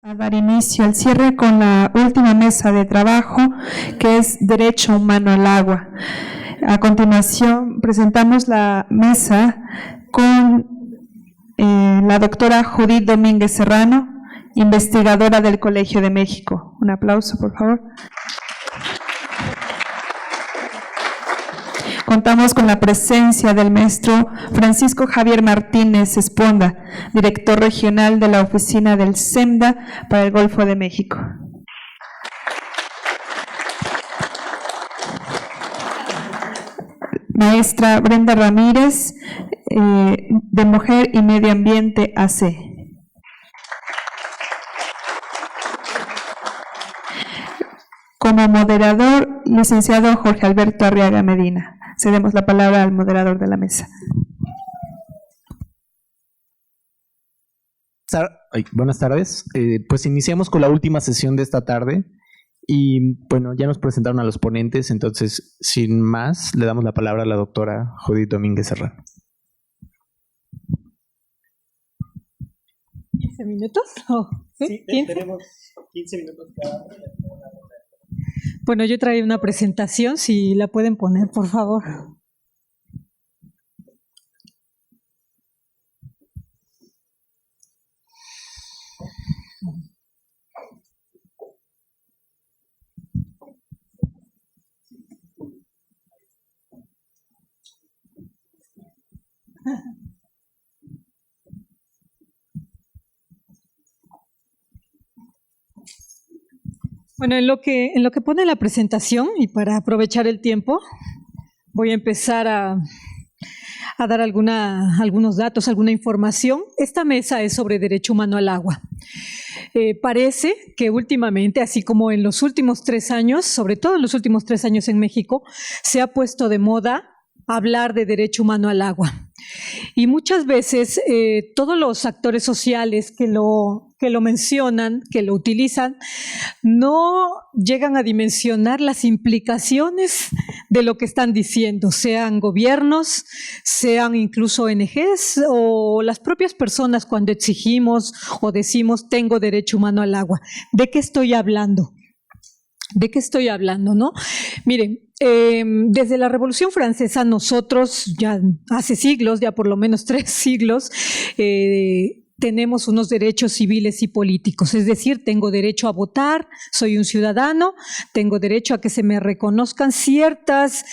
A dar inicio al cierre con la última mesa de trabajo, que es Derecho Humano al Agua. A continuación, presentamos la mesa con la doctora Judith Domínguez Serrano, investigadora del Colegio de México. Un aplauso, por favor. Contamos con la presencia del maestro Francisco Javier Martínez Esponda, director regional de la oficina del SEMDA para el Golfo de México. Maestra Brenda Ramírez, de Mujer y Medio Ambiente AC. Como moderador, licenciado Jorge Alberto Arriaga Medina. Cedemos la palabra al moderador de la mesa. Buenas tardes. Pues iniciamos con la última sesión de esta tarde y bueno, ya nos presentaron a los ponentes, entonces sin más le damos la palabra a la doctora Judith Domínguez Serrano. ¿15 minutos? Oh, ¿sí? 15. Tenemos 15 minutos cada uno. Bueno, yo traía una presentación, si la pueden poner, por favor. Bueno, en lo que pone la presentación, y para aprovechar el tiempo, voy a empezar a dar algunos datos, alguna información. Esta mesa es sobre derecho humano al agua. Parece que últimamente, así como en los últimos 3 años, sobre todo en los últimos 3 años en México, se ha puesto de moda hablar de derecho humano al agua. Y muchas veces todos los actores sociales que lo mencionan, que lo utilizan, no llegan a dimensionar las implicaciones de lo que están diciendo, sean gobiernos, sean incluso ONGs o las propias personas cuando exigimos o decimos tengo derecho humano al agua. ¿De qué estoy hablando? ¿De qué estoy hablando, no? Miren, desde la Revolución Francesa nosotros ya hace siglos, ya por lo menos 3 siglos, tenemos unos derechos civiles y políticos, es decir, tengo derecho a votar, soy un ciudadano, tengo derecho a que se me reconozcan ciertos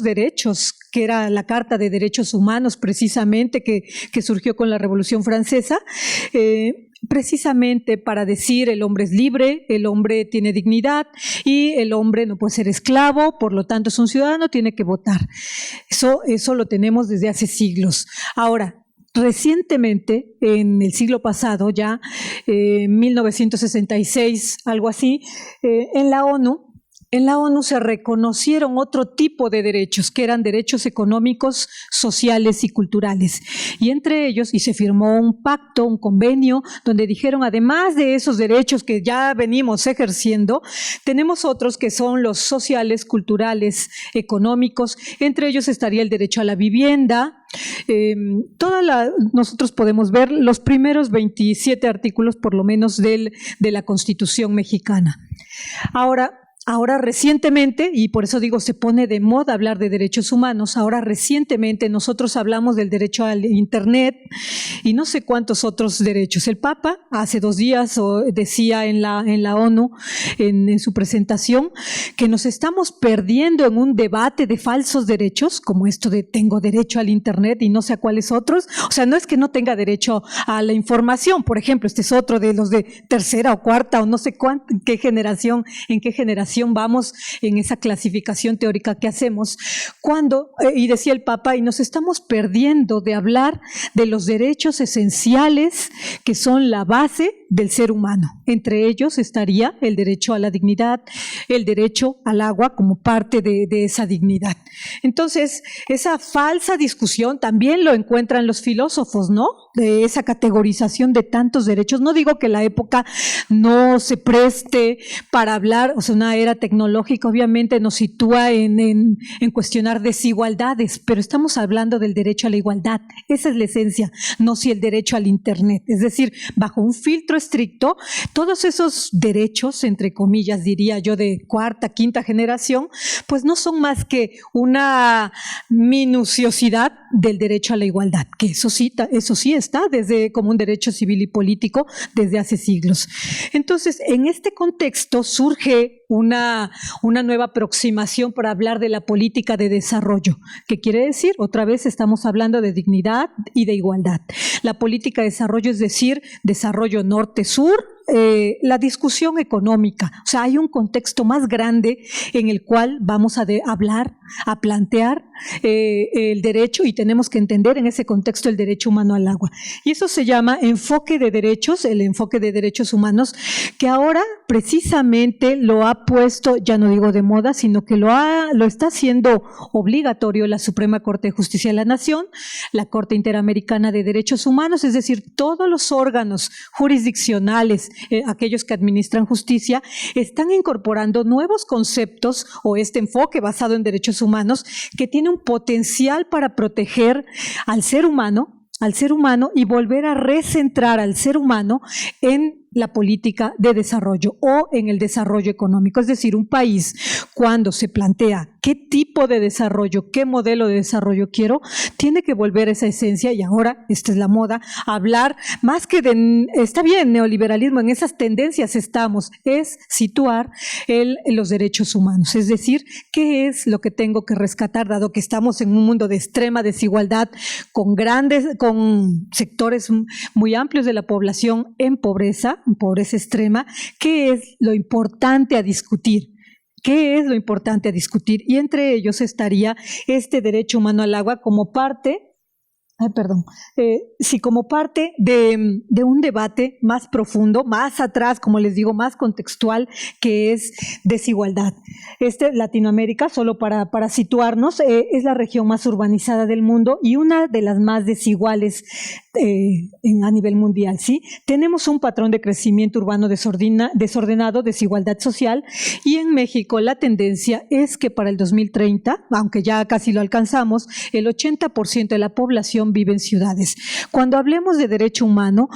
derechos, que era la Carta de Derechos Humanos precisamente, que surgió con la Revolución Francesa, precisamente para decir el hombre es libre, el hombre tiene dignidad y el hombre no puede ser esclavo, por lo tanto es un ciudadano, tiene que votar. Eso lo tenemos desde hace siglos. Ahora, recientemente, en el siglo pasado, ya 1966, algo así, en la ONU se reconocieron otro tipo de derechos, que eran derechos económicos, sociales y culturales. Y entre ellos, y se firmó un pacto, un convenio, donde dijeron, además de esos derechos que ya venimos ejerciendo, tenemos otros que son los sociales, culturales, económicos. Entre ellos estaría el derecho a la vivienda. Nosotros podemos ver los primeros 27 artículos, por lo menos, de la Constitución mexicana. Ahora recientemente, y por eso digo se pone de moda hablar de derechos humanos, ahora recientemente nosotros hablamos del derecho al Internet y no sé cuántos otros derechos. El Papa hace 2 días decía en la ONU, en su presentación, que nos estamos perdiendo en un debate de falsos derechos, como esto de tengo derecho al Internet y no sé a cuáles otros. O sea, no es que no tenga derecho a la información, por ejemplo, este es otro de los de 3ª o 4ª o no sé en qué generación vamos en esa clasificación teórica que hacemos, y decía el Papa, y nos estamos perdiendo de hablar de los derechos esenciales que son la base del ser humano. Entre ellos estaría el derecho a la dignidad, el derecho al agua como parte de esa dignidad. Entonces, esa falsa discusión también lo encuentran los filósofos, ¿no? De esa categorización de tantos derechos. No digo que la época no se preste para hablar, o sea, una era tecnológica obviamente nos sitúa en cuestionar desigualdades, pero estamos hablando del derecho a la igualdad. Esa es la esencia, no si el derecho al Internet. Es decir, bajo un filtro estricto, todos esos derechos, entre comillas, diría yo, de cuarta, quinta generación, pues no son más que una minuciosidad del derecho a la igualdad, que eso sí está desde como un derecho civil y político desde hace siglos. Entonces, en este contexto surge una nueva aproximación para hablar de la política de desarrollo. ¿Qué quiere decir? Otra vez estamos hablando de dignidad y de igualdad. La política de desarrollo, es decir, desarrollo norte-sur, la discusión económica. O sea, hay un contexto más grande en el cual vamos a hablar, a plantear el derecho, y tenemos que entender en ese contexto el derecho humano al agua. Y eso se llama enfoque de derechos, el enfoque de derechos humanos, que ahora precisamente lo ha puesto, ya no digo de moda, sino que lo está haciendo obligatorio la Suprema Corte de Justicia de la Nación, la Corte Interamericana de Derechos Humanos, es decir, todos los órganos jurisdiccionales, aquellos que administran justicia, están incorporando nuevos conceptos o este enfoque basado en derechos humanos que tiene un potencial para proteger al ser humano y volver a recentrar al ser humano en la política de desarrollo o en el desarrollo económico. Es decir, un país, cuando se plantea qué tipo de desarrollo, qué modelo de desarrollo quiero, tiene que volver a esa esencia, y ahora, esta es la moda, hablar más que de, está bien, neoliberalismo, en esas tendencias estamos, es situar los derechos humanos. Es decir, ¿qué es lo que tengo que rescatar, dado que estamos en un mundo de extrema desigualdad, con sectores muy amplios de la población en pobreza extrema? ¿Qué es lo importante a discutir? ¿Qué es lo importante a discutir? Y entre ellos estaría este derecho humano al agua como parte, como parte de un debate más profundo, más atrás, como les digo, más contextual, que es desigualdad. Latinoamérica, solo para situarnos, es la región más urbanizada del mundo y una de las más desiguales a nivel mundial, ¿sí? Tenemos un patrón de crecimiento urbano desordenado, desigualdad social, y en México la tendencia es que para el 2030, aunque ya casi lo alcanzamos, el 80% de la población vive en ciudades. Cuando hablemos de derecho humano,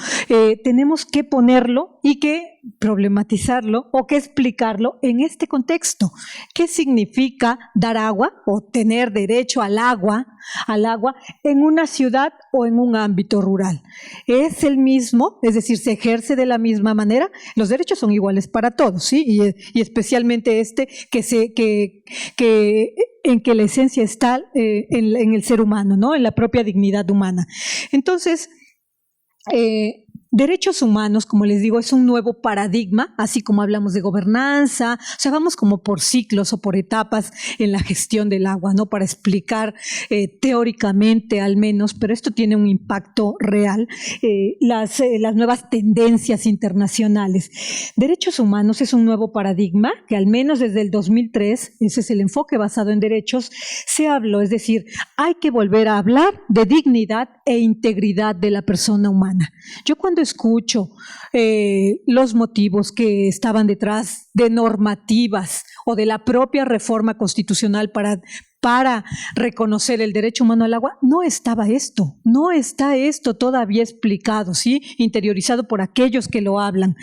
tenemos que ponerlo y que problematizarlo o que explicarlo en este contexto. ¿Qué significa dar agua o tener derecho al agua en una ciudad o en un ámbito rural? ¿Es el mismo? Es decir, ¿se ejerce de la misma manera? Los derechos son iguales para todos, ¿sí? Y especialmente en que la esencia está en el ser humano, ¿no? En la propia dignidad humana. Entonces, derechos humanos, como les digo, es un nuevo paradigma, así como hablamos de gobernanza, o sea, vamos como por ciclos o por etapas en la gestión del agua, ¿no? Para explicar teóricamente al menos, pero esto tiene un impacto real, las nuevas tendencias internacionales. Derechos humanos es un nuevo paradigma que al menos desde el 2003, ese es el enfoque basado en derechos, se habló, es decir, hay que volver a hablar de dignidad e integridad de la persona humana. Yo cuando escucho los motivos que estaban detrás de normativas o de la propia reforma constitucional para reconocer el derecho humano al agua, no está esto todavía explicado, ¿sí? Interiorizado por aquellos que lo hablan.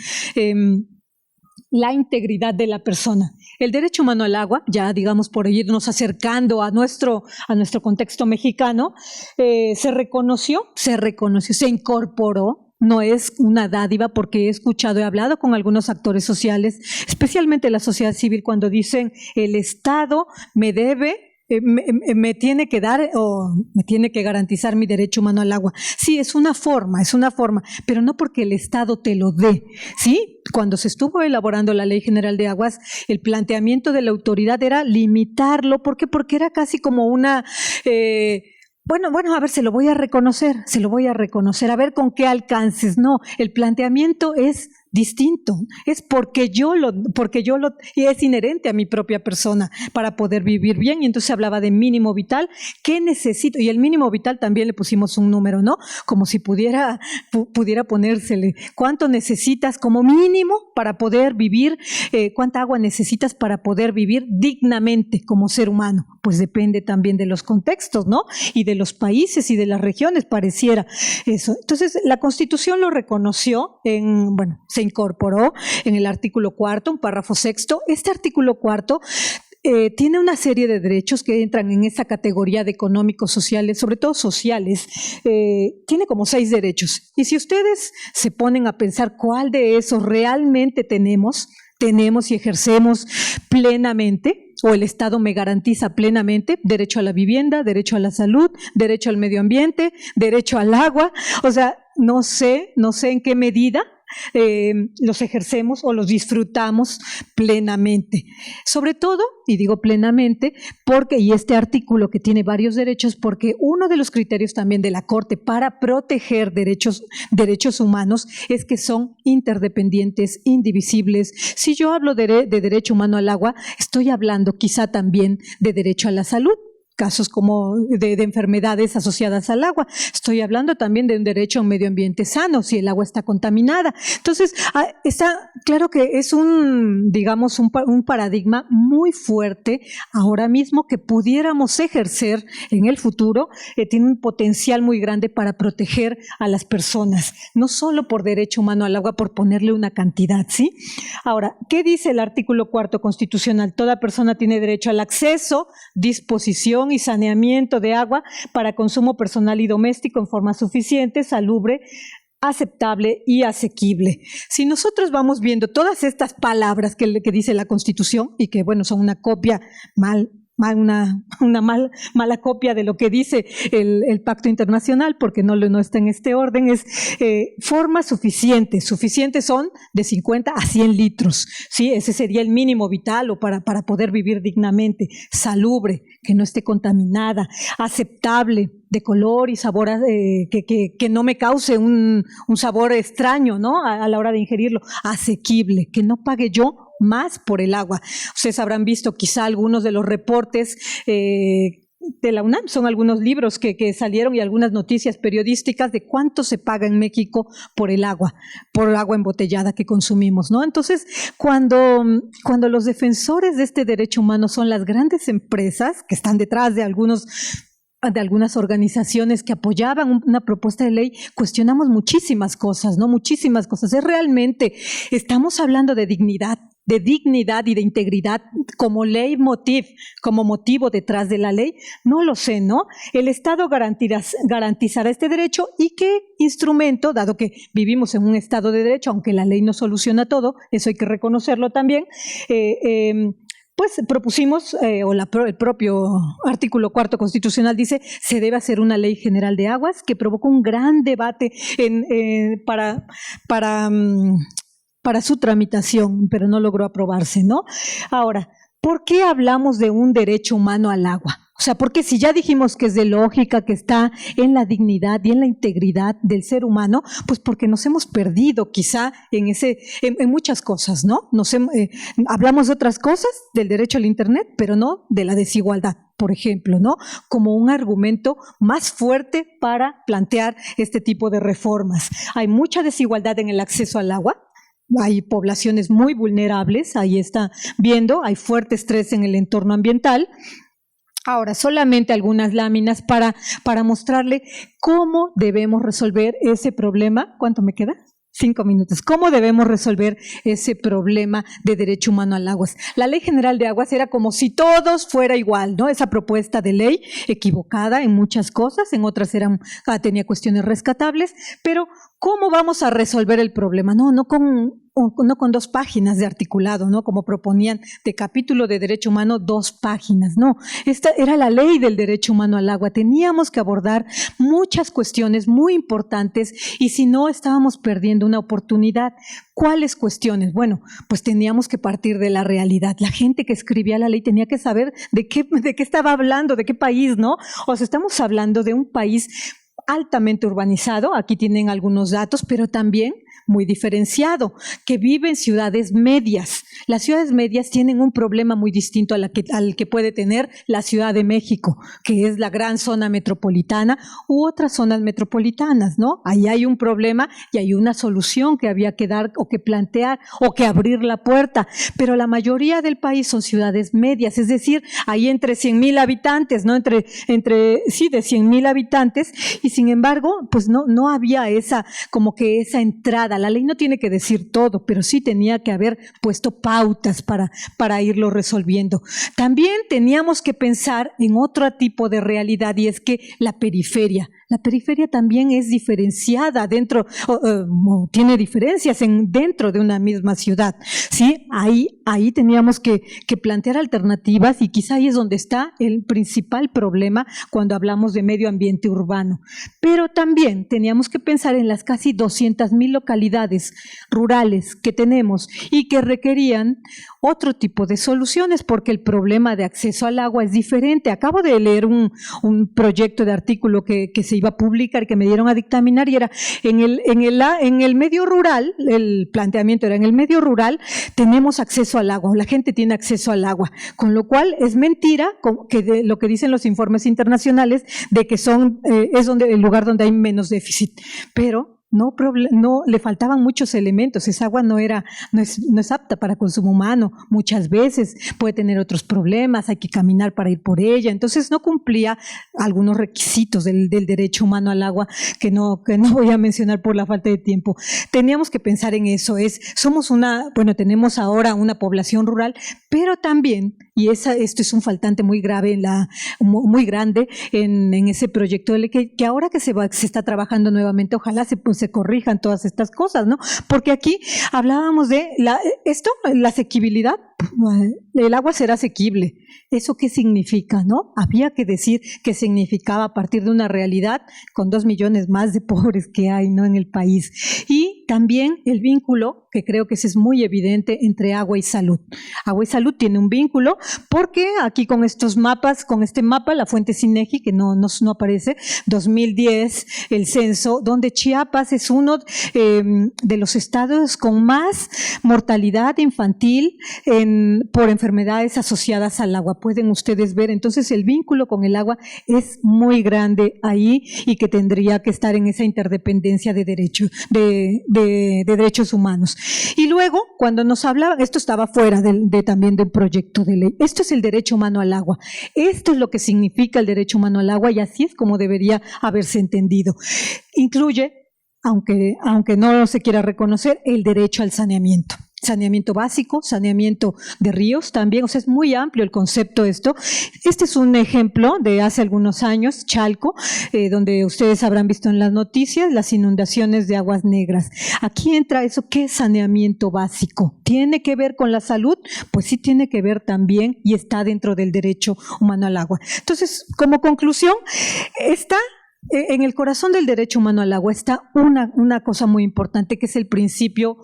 La integridad de la persona. El derecho humano al agua, ya digamos por irnos acercando a nuestro contexto mexicano, se reconoció, se incorporó. No es una dádiva, porque he hablado con algunos actores sociales, especialmente la sociedad civil, cuando dicen el Estado me debe, me tiene que dar o me tiene que garantizar mi derecho humano al agua. Sí, es una forma, pero no porque el Estado te lo dé, ¿sí? Cuando se estuvo elaborando la Ley General de Aguas, el planteamiento de la autoridad era limitarlo. ¿Por qué? Porque era casi como una... Bueno, a ver, se lo voy a reconocer, a ver con qué alcances. No, el planteamiento es distinto, es porque y es inherente a mi propia persona para poder vivir bien. Y entonces se hablaba de mínimo vital, ¿qué necesito? Y el mínimo vital también le pusimos un número, ¿no? Como si pudiera ponérsele, ¿cuánto necesitas como mínimo para poder vivir? ¿Cuánta agua necesitas para poder vivir dignamente como ser humano? Pues depende también de los contextos, ¿no? Y de los países y de las regiones, pareciera eso. Entonces, la Constitución lo reconoció se incorporó en el artículo 4, un párrafo 6. Este artículo 4 tiene una serie de derechos que entran en esa categoría de económicos, sociales, sobre todo sociales. Tiene como 6 derechos. Y si ustedes se ponen a pensar cuál de esos realmente tenemos y ejercemos plenamente, o el Estado me garantiza plenamente: derecho a la vivienda, derecho a la salud, derecho al medio ambiente, derecho al agua. O sea, no sé en qué medida los ejercemos o los disfrutamos plenamente. Sobre todo, y digo plenamente, y este artículo que tiene varios derechos, porque uno de los criterios también de la Corte para proteger derechos humanos es que son interdependientes, indivisibles. Si yo hablo de derecho humano al agua, estoy hablando quizá también de derecho a la salud, casos como de enfermedades asociadas al agua. Estoy hablando también de un derecho a un medio ambiente sano, si el agua está contaminada. Entonces, está claro que es un paradigma muy fuerte ahora mismo que pudiéramos ejercer en el futuro. Tiene un potencial muy grande para proteger a las personas, no solo por derecho humano al agua, por ponerle una cantidad, ¿sí? Ahora, ¿qué dice el artículo 4 constitucional? Toda persona tiene derecho al acceso, disposición y saneamiento de agua para consumo personal y doméstico en forma suficiente, salubre, aceptable y asequible. Si nosotros vamos viendo todas estas palabras que dice la Constitución y que, son una copia una mala copia de lo que dice el Pacto Internacional, porque no está en este orden, es forma suficiente. Suficientes son de 50 a 100 litros, ¿sí? Ese sería el mínimo vital o para poder vivir dignamente. Salubre, que no esté contaminada. Aceptable, de color y sabor, que no me cause un sabor extraño, ¿no? A la hora de ingerirlo. Asequible, que no pague yo más por el agua. Ustedes habrán visto quizá algunos de los reportes de la UNAM, son algunos libros que salieron y algunas noticias periodísticas de cuánto se paga en México por agua embotellada que consumimos, ¿no? Entonces, cuando los defensores de este derecho humano son las grandes empresas que están detrás de algunas organizaciones que apoyaban una propuesta de ley, cuestionamos muchísimas cosas, ¿no? Muchísimas cosas. Es realmente, estamos hablando de dignidad y de integridad como leitmotiv, como motivo detrás de la ley. No lo sé, ¿no? El Estado garantizará este derecho, y qué instrumento, dado que vivimos en un Estado de derecho, aunque la ley no soluciona todo, eso hay que reconocerlo también. Pues propusimos, el propio artículo 4 constitucional dice, se debe hacer una ley general de aguas, que provocó un gran debate para su tramitación, pero no logró aprobarse, ¿no? Ahora, ¿por qué hablamos de un derecho humano al agua? O sea, porque si ya dijimos que es de lógica, que está en la dignidad y en la integridad del ser humano, pues porque nos hemos perdido quizá en muchas cosas, ¿no? Hablamos de otras cosas, del derecho al Internet, pero no de la desigualdad, por ejemplo, ¿no? Como un argumento más fuerte para plantear este tipo de reformas. Hay mucha desigualdad en el acceso al agua. Hay poblaciones muy vulnerables, ahí está viendo, hay fuerte estrés en el entorno ambiental. Ahora, solamente algunas láminas para mostrarle cómo debemos resolver ese problema. ¿Cuánto me queda? 5 minutos. ¿Cómo debemos resolver ese problema de derecho humano al agua? La Ley General de Aguas era como si todos fuera igual, ¿no? Esa propuesta de ley equivocada en muchas cosas, en otras tenía cuestiones rescatables, pero ¿cómo vamos a resolver el problema? No con 2 páginas de articulado, ¿no? Como proponían de capítulo de derecho humano, 2 páginas, no. Esta era la ley del derecho humano al agua. Teníamos que abordar muchas cuestiones muy importantes, y si no, estábamos perdiendo una oportunidad. ¿Cuáles cuestiones? Bueno, pues teníamos que partir de la realidad. La gente que escribía la ley tenía que saber de qué estaba hablando, de qué país, ¿no? O sea, estamos hablando de un país altamente urbanizado, aquí tienen algunos datos, pero también muy diferenciado, que vive en ciudades medias. Las ciudades medias tienen un problema muy distinto al que puede tener la Ciudad de México, que es la gran zona metropolitana u otras zonas metropolitanas, ¿no? Ahí hay un problema y hay una solución que había que dar o que plantear o que abrir la puerta, pero la mayoría del país son ciudades medias, es decir, ahí entre 100,000 habitantes, ¿no? De 100,000 habitantes, y sin embargo, pues no había esa entrada. La ley no tiene que decir todo, pero sí tenía que haber puesto pautas para irlo resolviendo. También teníamos que pensar en otro tipo de realidad, y es que la periferia también es diferenciada dentro, tiene diferencias dentro de una misma ciudad, ¿sí? Ahí teníamos que plantear alternativas, y quizá ahí es donde está el principal problema cuando hablamos de medio ambiente urbano. Pero también teníamos que pensar en las casi 200,000 localidades rurales que tenemos y que requerían otro tipo de soluciones, porque el problema de acceso al agua es diferente. Acabo de leer un proyecto de artículo que se iba a publicar, que me dieron a dictaminar, y era en el medio rural, el planteamiento era: en el medio rural tenemos acceso al agua, o la gente tiene acceso al agua, con lo cual es mentira lo que dicen los informes internacionales de que es el lugar donde hay menos déficit, pero no, le faltaban muchos elementos. Esa agua no es apta para consumo humano, muchas veces puede tener otros problemas, hay que caminar para ir por ella, entonces no cumplía algunos requisitos del derecho humano al agua que no voy a mencionar por la falta de tiempo. Teníamos que pensar en eso, tenemos ahora una población rural, pero también, y esto es un faltante muy grave, muy grande en ese proyecto de ley, que ahora que se está trabajando nuevamente, ojalá se corrijan todas estas cosas, ¿no? Porque aquí hablábamos de la asequibilidad. El agua será asequible. ¿Eso qué significa, no? Había que decir qué significaba a partir de una realidad con 2 millones más de pobres que hay, ¿no?, en el país. Y también el vínculo, que creo que ese es muy evidente, entre agua y salud. Agua y salud tiene un vínculo, porque aquí con este mapa, la fuente INEGI, que no aparece, 2010, el censo, donde Chiapas es uno de los estados con más mortalidad infantil por enfermedades asociadas al agua. Pueden ustedes ver, entonces el vínculo con el agua es muy grande ahí, y que tendría que estar en esa interdependencia de derechos humanos. Y luego, cuando nos hablaban, esto estaba fuera también del proyecto de ley, esto es el derecho humano al agua, esto es lo que significa el derecho humano al agua, y así es como debería haberse entendido. Incluye, aunque no se quiera reconocer, el derecho al saneamiento básico, saneamiento de ríos también, o sea, es muy amplio el concepto esto. Este es un ejemplo de hace algunos años, Chalco, donde ustedes habrán visto en las noticias las inundaciones de aguas negras. Aquí entra eso, ¿qué es saneamiento básico? ¿Tiene que ver con la salud? Pues sí tiene que ver también, y está dentro del derecho humano al agua. Entonces, como conclusión, en el corazón del derecho humano al agua está una cosa muy importante, que es el principio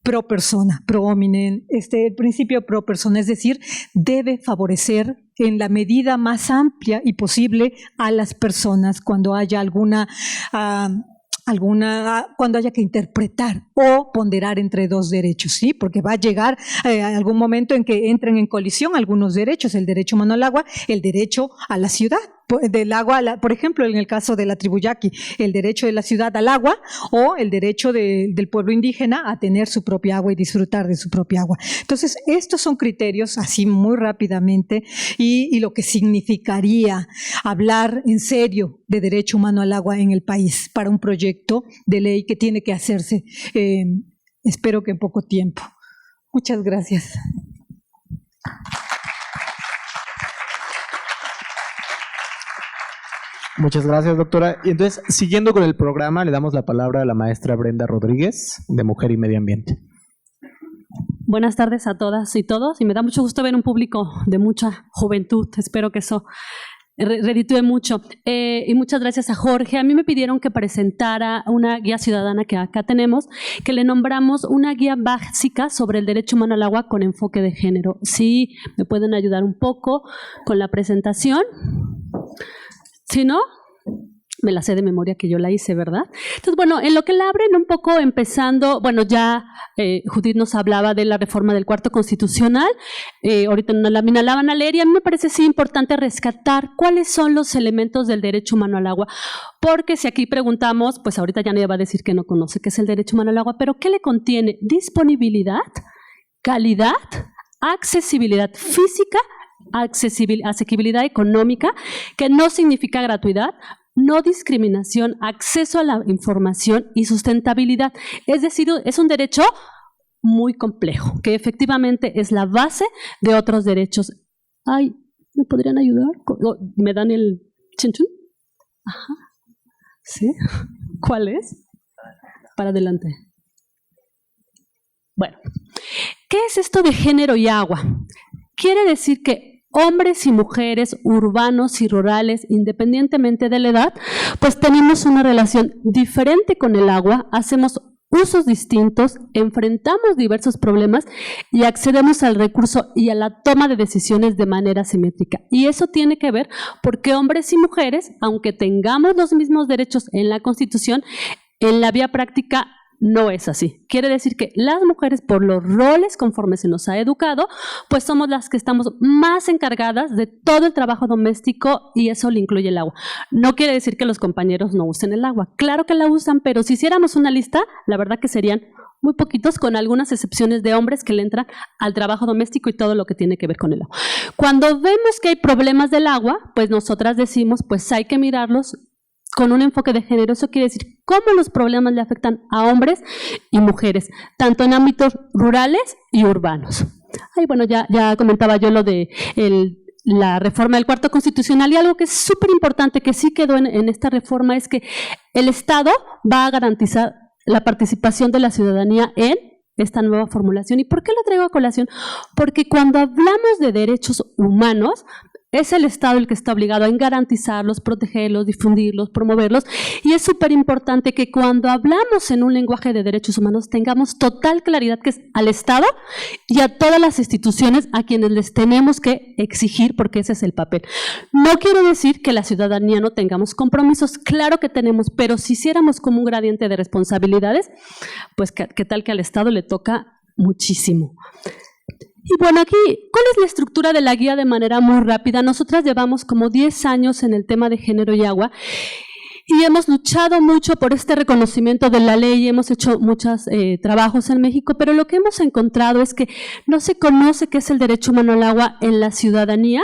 pro persona, el principio pro persona, es decir, debe favorecer en la medida más amplia y posible a las personas cuando haya cuando haya que interpretar o ponderar entre dos derechos, ¿sí? Porque va a llegar algún momento en que entren en colisión algunos derechos, el derecho humano al agua, el derecho a la ciudad, del agua, por ejemplo, en el caso de la tribu Yaqui, el derecho de la ciudad al agua, o el derecho del pueblo indígena a tener su propia agua y disfrutar de su propia agua. Entonces, estos son criterios, así muy rápidamente, y lo que significaría hablar en serio de derecho humano al agua en el país para un proyecto de ley que tiene que hacerse, espero que en poco tiempo. Muchas gracias. Muchas gracias, doctora. Y entonces, siguiendo con el programa, le damos la palabra a la maestra Brenda Rodríguez, de Mujer y Medio Ambiente. Buenas tardes a todas y todos, y me da mucho gusto ver un público de mucha juventud. Espero que eso reditúe mucho. Y muchas gracias a Jorge. A mí me pidieron que presentara una guía ciudadana que acá tenemos, que le nombramos una guía básica sobre el derecho humano al agua con enfoque de género. ¿Sí me pueden ayudar un poco con la presentación? ¿Sí, no? me la sé de memoria que yo la hice, ¿verdad? Entonces, bueno, en lo que la abren un poco empezando, bueno, ya Judith nos hablaba de la reforma del Cuarto Constitucional, ahorita no la van a leer, y a mí me parece sí importante rescatar cuáles son los elementos del derecho humano al agua, porque si aquí preguntamos, pues ahorita ya nadie va a decir que no conoce qué es el derecho humano al agua, pero ¿qué le contiene? Disponibilidad, calidad, accesibilidad física, asequibilidad económica, que no significa gratuidad, no discriminación, acceso a la información y sustentabilidad. Es decir, es un derecho muy complejo, que efectivamente es la base de otros derechos. Ay, ¿me podrían ayudar? ¿Me dan el chinchun? Ajá. ¿Sí? ¿Cuál es? Para adelante. Bueno, ¿qué es esto de género y agua? Quiere decir que hombres y mujeres, urbanos y rurales, independientemente de la edad, pues tenemos una relación diferente con el agua, hacemos usos distintos, enfrentamos diversos problemas y accedemos al recurso y a la toma de decisiones de manera simétrica. Y eso tiene que ver porque hombres y mujeres, aunque tengamos los mismos derechos en la Constitución, en la vía práctica no es así. Quiere decir que las mujeres, por los roles conforme se nos ha educado, pues somos las que estamos más encargadas de todo el trabajo doméstico y eso le incluye el agua. No quiere decir que los compañeros no usen el agua. Claro que la usan, pero si hiciéramos una lista, la verdad que serían muy poquitos, con algunas excepciones de hombres que le entran al trabajo doméstico y todo lo que tiene que ver con el agua. Cuando vemos que hay problemas del agua, pues nosotras decimos, pues hay que mirarlos con un enfoque de género. Eso quiere decir cómo los problemas le afectan a hombres y mujeres, tanto en ámbitos rurales y urbanos. Ay, bueno, ya comentaba yo lo de la reforma del Cuarto Constitucional, y algo que es súper importante que sí quedó en esta reforma es que el Estado va a garantizar la participación de la ciudadanía en esta nueva formulación. ¿Y por qué lo traigo a colación? Porque cuando hablamos de derechos humanos, es el Estado el que está obligado a garantizarlos, protegerlos, difundirlos, promoverlos, y es súper importante que cuando hablamos en un lenguaje de derechos humanos tengamos total claridad que es al Estado y a todas las instituciones a quienes les tenemos que exigir, porque ese es el papel. No quiero decir que la ciudadanía no tengamos compromisos, claro que tenemos, pero si hiciéramos como un gradiente de responsabilidades, pues qué tal que al Estado le toca muchísimo. Y bueno, aquí, ¿cuál es la estructura de la guía de manera muy rápida? Nosotras llevamos como 10 años en el tema de género y agua y hemos luchado mucho por este reconocimiento de la ley, hemos hecho muchos trabajos en México, pero lo que hemos encontrado es que no se conoce qué es el derecho humano al agua en la ciudadanía,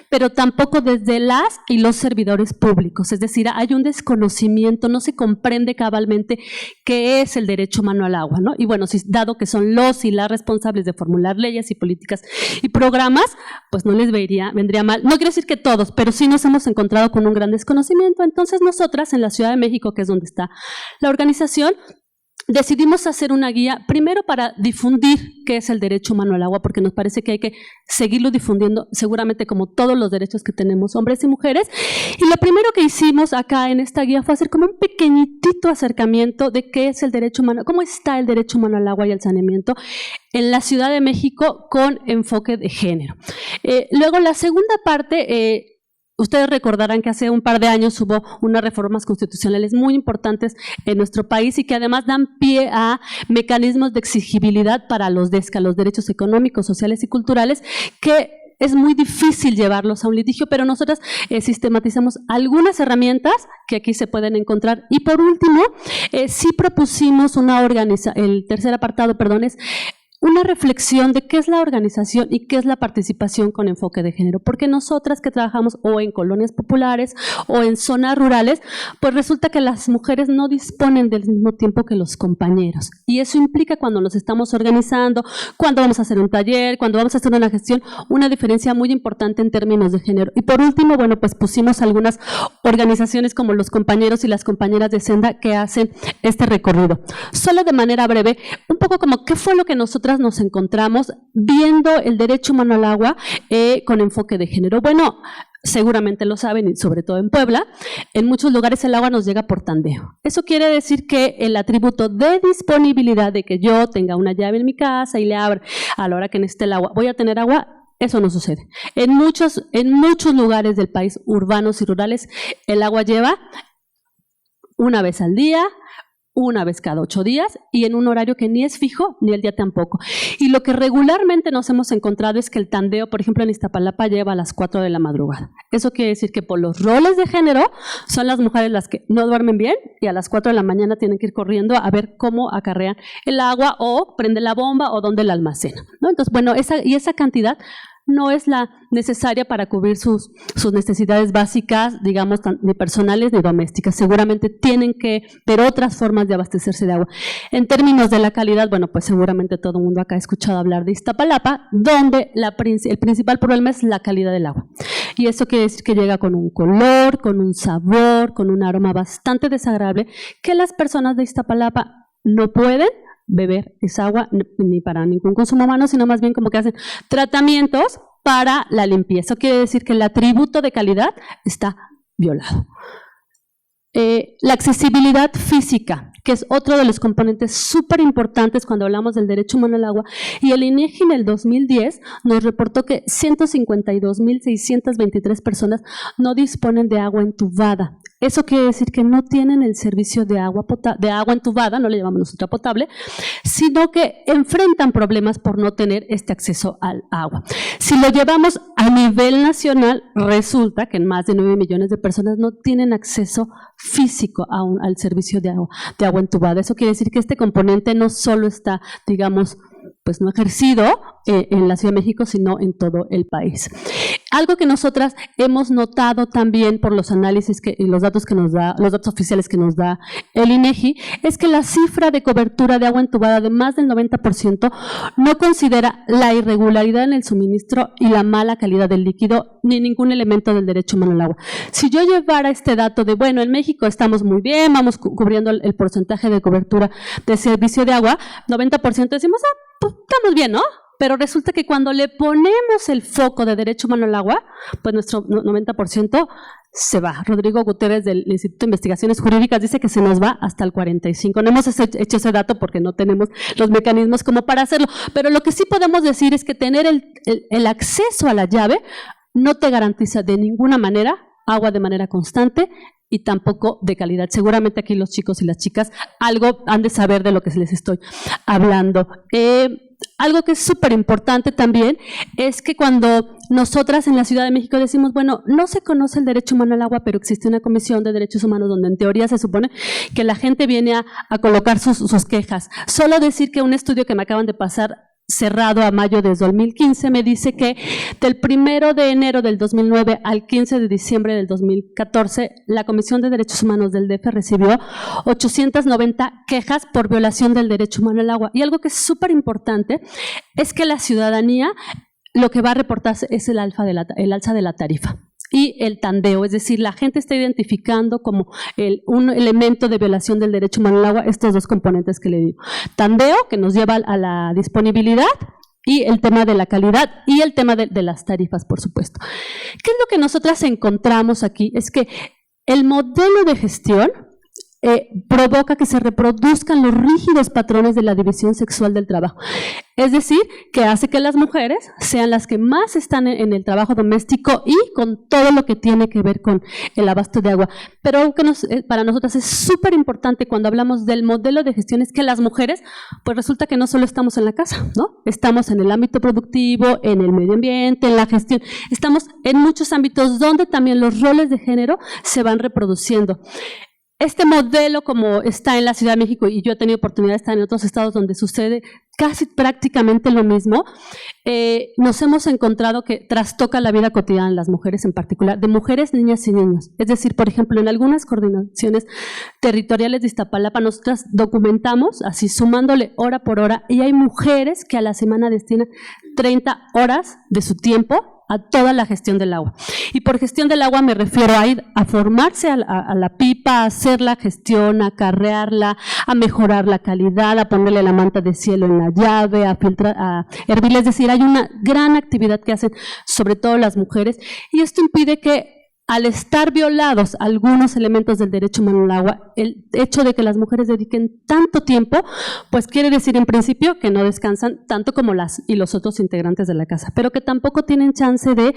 pero tampoco desde las y los servidores públicos. Es decir, hay un desconocimiento, no se comprende cabalmente qué es el derecho humano al agua, ¿no? Y bueno, dado que son los y las responsables de formular leyes y políticas y programas, pues no les vendría mal. No quiero decir que todos, pero sí nos hemos encontrado con un gran desconocimiento. Entonces nosotras en la Ciudad de México, que es donde está la organización, decidimos hacer una guía, primero para difundir qué es el derecho humano al agua, porque nos parece que hay que seguirlo difundiendo, seguramente como todos los derechos que tenemos hombres y mujeres. Y lo primero que hicimos acá en esta guía fue hacer como un pequeñitito acercamiento de qué es el derecho humano, cómo está el derecho humano al agua y al saneamiento en la Ciudad de México con enfoque de género. Luego la segunda parte, ustedes recordarán que hace un par de años hubo unas reformas constitucionales muy importantes en nuestro país y que además dan pie a mecanismos de exigibilidad para los DESCA, los derechos económicos, sociales y culturales, que es muy difícil llevarlos a un litigio, pero nosotras sistematizamos algunas herramientas que aquí se pueden encontrar. Y por último, sí propusimos el tercer apartado, es una reflexión de qué es la organización y qué es la participación con enfoque de género, porque nosotras que trabajamos o en colonias populares o en zonas rurales, pues resulta que las mujeres no disponen del mismo tiempo que los compañeros, y eso implica cuando nos estamos organizando, cuando vamos a hacer un taller, cuando vamos a hacer una gestión, una diferencia muy importante en términos de género. Y por último, bueno, pues pusimos algunas organizaciones como los compañeros y las compañeras de Senda que hacen este recorrido. Solo de manera breve, un poco como qué fue lo que nosotras nos encontramos viendo el derecho humano al agua con enfoque de género. Bueno, seguramente lo saben, y sobre todo en Puebla, en muchos lugares el agua nos llega por tandeo. Eso quiere decir que el atributo de disponibilidad de que yo tenga una llave en mi casa y le abra a la hora que necesite el agua, voy a tener agua, eso no sucede. En muchos lugares del país, urbanos y rurales, el agua lleva una vez al día, una vez cada 8 días y en un horario que ni es fijo ni el día tampoco. Y lo que regularmente nos hemos encontrado es que el tandeo, por ejemplo en Iztapalapa, lleva a las 4 de la madrugada. Eso quiere decir que por los roles de género son las mujeres las que no duermen bien y a las 4 de la mañana tienen que ir corriendo a ver cómo acarrean el agua o prende la bomba o dónde la almacenan, ¿no? Entonces, bueno, esa cantidad no es la necesaria para cubrir sus necesidades básicas, digamos, ni personales ni domésticas. Seguramente tienen que ver otras formas de abastecerse de agua. En términos de la calidad, bueno, pues seguramente todo el mundo acá ha escuchado hablar de Iztapalapa, donde el principal problema es la calidad del agua. Y eso quiere decir que llega con un color, con un sabor, con un aroma bastante desagradable, que las personas de Iztapalapa no pueden beber esa agua ni para ningún consumo humano, sino más bien como que hacen tratamientos para la limpieza. Eso quiere decir que el atributo de calidad está violado. La accesibilidad física, que es otro de los componentes súper importantes cuando hablamos del derecho humano al agua, y el INEGI en el 2010 nos reportó que 152.623 personas no disponen de agua entubada. Eso quiere decir que no tienen el servicio de agua entubada, no le llamamos nosotros potable, sino que enfrentan problemas por no tener este acceso al agua. Si lo llevamos a nivel nacional, resulta que más de 9 millones de personas no tienen acceso físico al servicio de agua entubada. Eso quiere decir que este componente no solo está, digamos, pues no ejercido en la Ciudad de México, sino en todo el país. Algo que nosotras hemos notado también por los análisis y los datos oficiales que nos da el INEGI, es que la cifra de cobertura de agua entubada de más del 90% no considera la irregularidad en el suministro y la mala calidad del líquido, ni ningún elemento del derecho humano al agua. Si yo llevara este dato de, bueno, en México estamos muy bien, vamos cubriendo el porcentaje de cobertura de servicio de agua, 90% decimos, pues estamos bien, ¿no? Pero resulta que cuando le ponemos el foco de derecho humano al agua, pues nuestro 90% se va. Rodrigo Gutiérrez del Instituto de Investigaciones Jurídicas dice que se nos va hasta el 45%. No hemos hecho ese dato porque no tenemos los mecanismos como para hacerlo, pero lo que sí podemos decir es que tener el acceso a la llave no te garantiza de ninguna manera agua de manera constante y tampoco de calidad. Seguramente aquí los chicos y las chicas algo han de saber de lo que les estoy hablando. Algo que es súper importante también es que cuando nosotras en la Ciudad de México decimos, bueno, no se conoce el derecho humano al agua, pero existe una comisión de derechos humanos donde en teoría se supone que la gente viene a colocar sus quejas. Solo decir que un estudio que me acaban de pasar cerrado a mayo de 2015 me dice que del 1 de enero del 2009 al 15 de diciembre del 2014 la Comisión de Derechos Humanos del DF recibió 890 quejas por violación del derecho humano al agua. Y algo que es súper importante es que la ciudadanía lo que va a reportarse es el alza de la tarifa y el tandeo, es decir, la gente está identificando como un elemento de violación del derecho humano al agua estos dos componentes que le digo. Tandeo, que nos lleva a la disponibilidad, y el tema de la calidad y el tema de las tarifas, por supuesto. ¿Qué es lo que nosotras encontramos aquí? Es que el modelo de gestión provoca que se reproduzcan los rígidos patrones de la división sexual del trabajo. Es decir, que hace que las mujeres sean las que más están en el trabajo doméstico y con todo lo que tiene que ver con el abasto de agua. Pero aunque para nosotras es súper importante cuando hablamos del modelo de gestión es que las mujeres, pues resulta que no solo estamos en la casa, ¿no? Estamos en el ámbito productivo, en el medio ambiente, en la gestión. Estamos en muchos ámbitos donde también los roles de género se van reproduciendo. Este modelo, como está en la Ciudad de México, y yo he tenido oportunidad de estar en otros estados donde sucede casi prácticamente lo mismo, nos hemos encontrado que trastoca la vida cotidiana de las mujeres en particular, de mujeres, niñas y niños. Es decir, por ejemplo, en algunas coordinaciones territoriales de Iztapalapa, nosotras documentamos, así sumándole hora por hora, y hay mujeres que a la semana destinan 30 horas de su tiempo a toda la gestión del agua. Y por gestión del agua me refiero a ir a formarse a la pipa, a hacer la gestión, a acarrearla, a mejorar la calidad, a ponerle la manta de cielo en la llave, a filtrar, a hervir. Es decir, hay una gran actividad que hacen sobre todo las mujeres y esto impide que al estar violados algunos elementos del derecho humano al agua, el hecho de que las mujeres dediquen tanto tiempo, pues quiere decir en principio que no descansan tanto como las y los otros integrantes de la casa, pero que tampoco tienen chance de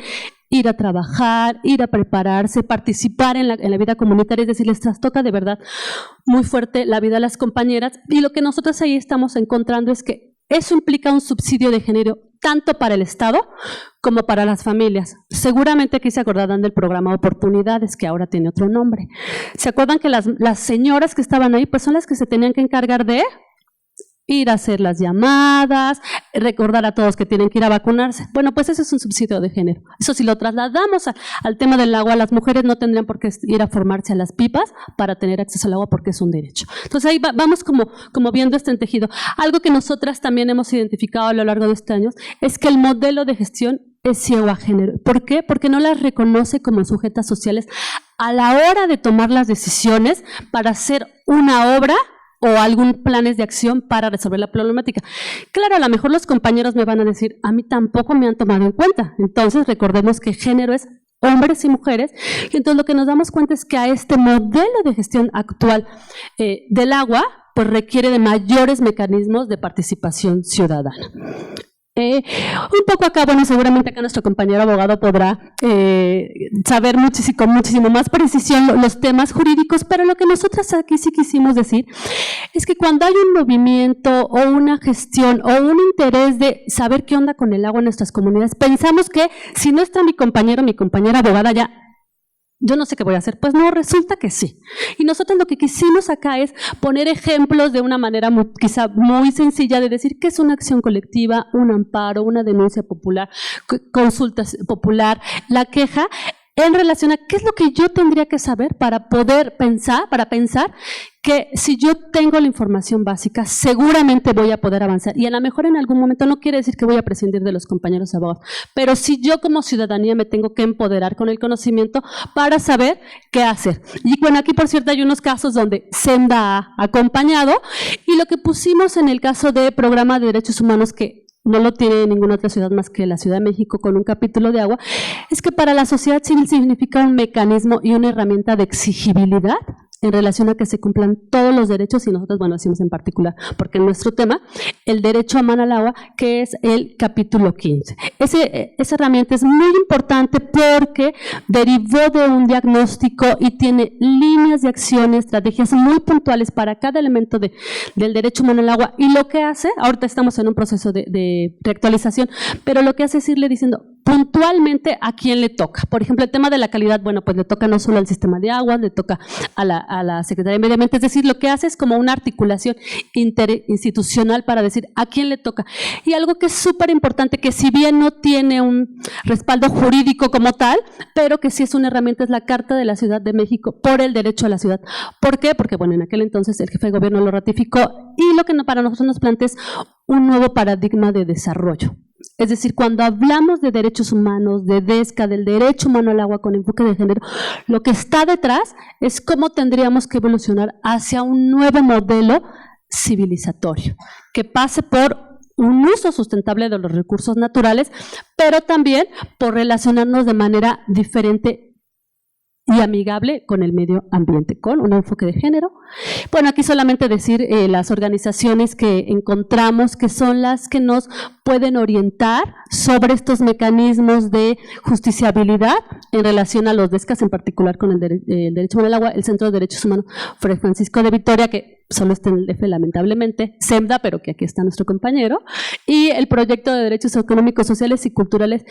ir a trabajar, ir a prepararse, participar en la vida comunitaria, es decir, les trastoca de verdad muy fuerte la vida a las compañeras, y lo que nosotros ahí estamos encontrando es que eso implica un subsidio de género tanto para el Estado como para las familias. Seguramente aquí se acordarán del programa Oportunidades, que ahora tiene otro nombre. ¿Se acuerdan que las señoras que estaban ahí pues son las que se tenían que encargar de ir a hacer las llamadas, recordar a todos que tienen que ir a vacunarse? Bueno, pues eso es un subsidio de género. Eso si lo trasladamos al tema del agua, las mujeres no tendrían por qué ir a formarse a las pipas para tener acceso al agua porque es un derecho. Entonces ahí vamos como viendo este tejido. Algo que nosotras también hemos identificado a lo largo de estos años es que el modelo de gestión es ciego a género. ¿Por qué? Porque no las reconoce como sujetas sociales a la hora de tomar las decisiones para hacer una obra o algún planes de acción para resolver la problemática. Claro, a lo mejor los compañeros me van a decir, a mí tampoco me han tomado en cuenta. Entonces, recordemos que género es hombres y mujeres, y entonces lo que nos damos cuenta es que a este modelo de gestión actual del agua, pues requiere de mayores mecanismos de participación ciudadana. Un poco acá, bueno, seguramente acá nuestro compañero abogado podrá saber con muchísimo más precisión los temas jurídicos, pero lo que nosotras aquí sí quisimos decir es que cuando hay un movimiento o una gestión o un interés de saber qué onda con el agua en nuestras comunidades, pensamos que si no está mi compañera abogada ya, yo no sé qué voy a hacer. Pues no, resulta que sí. Y nosotros lo que quisimos acá es poner ejemplos de una manera quizá muy sencilla de decir qué es una acción colectiva, un amparo, una denuncia popular, consulta popular, la queja, en relación a qué es lo que yo tendría que saber para poder pensar, que si yo tengo la información básica, seguramente voy a poder avanzar. Y a lo mejor en algún momento no quiere decir que voy a prescindir de los compañeros abogados, pero si yo como ciudadanía me tengo que empoderar con el conocimiento para saber qué hacer. Y bueno, aquí por cierto hay unos casos donde SEMDA ha acompañado, y lo que pusimos en el caso de Programa de Derechos Humanos, que no lo tiene ninguna otra ciudad más que la Ciudad de México con un capítulo de agua, es que para la sociedad civil significa un mecanismo y una herramienta de exigibilidad en relación a que se cumplan todos los derechos, y nosotros, bueno, decimos en particular, porque en nuestro tema, el derecho a mano al agua, que es el capítulo 15. Esa herramienta es muy importante porque derivó de un diagnóstico y tiene líneas de acción y estrategias muy puntuales para cada elemento del derecho humano al agua, y lo que hace, ahorita estamos en un proceso de reactualización, pero lo que hace es irle diciendo puntualmente a quién le toca. Por ejemplo, el tema de la calidad, bueno, pues le toca no solo al sistema de aguas, le toca a la Secretaría de Medio Ambiente, es decir, lo que hace es como una articulación interinstitucional para decir a quién le toca. Y algo que es súper importante, que si bien no tiene un respaldo jurídico como tal, pero que sí es una herramienta, es la Carta de la Ciudad de México por el derecho a la ciudad. ¿Por qué? Porque, bueno, en aquel entonces el jefe de gobierno lo ratificó, y lo que para nosotros nos plantea es un nuevo paradigma de desarrollo. Es decir, cuando hablamos de derechos humanos, de DESCA, del derecho humano al agua con enfoque de género, lo que está detrás es cómo tendríamos que evolucionar hacia un nuevo modelo civilizatorio, que pase por un uso sustentable de los recursos naturales, pero también por relacionarnos de manera diferente y amigable con el medio ambiente, con un enfoque de género. Bueno, aquí solamente decir las organizaciones que encontramos que son las que nos pueden orientar sobre estos mecanismos de justiciabilidad en relación a los DESCAS, en particular con el derecho humano al agua, el Centro de Derechos Humanos Fray Francisco de Vitoria, que solo está en el DF lamentablemente, SEMDA, pero que aquí está nuestro compañero, y el Proyecto de Derechos Económicos, Sociales y Culturales,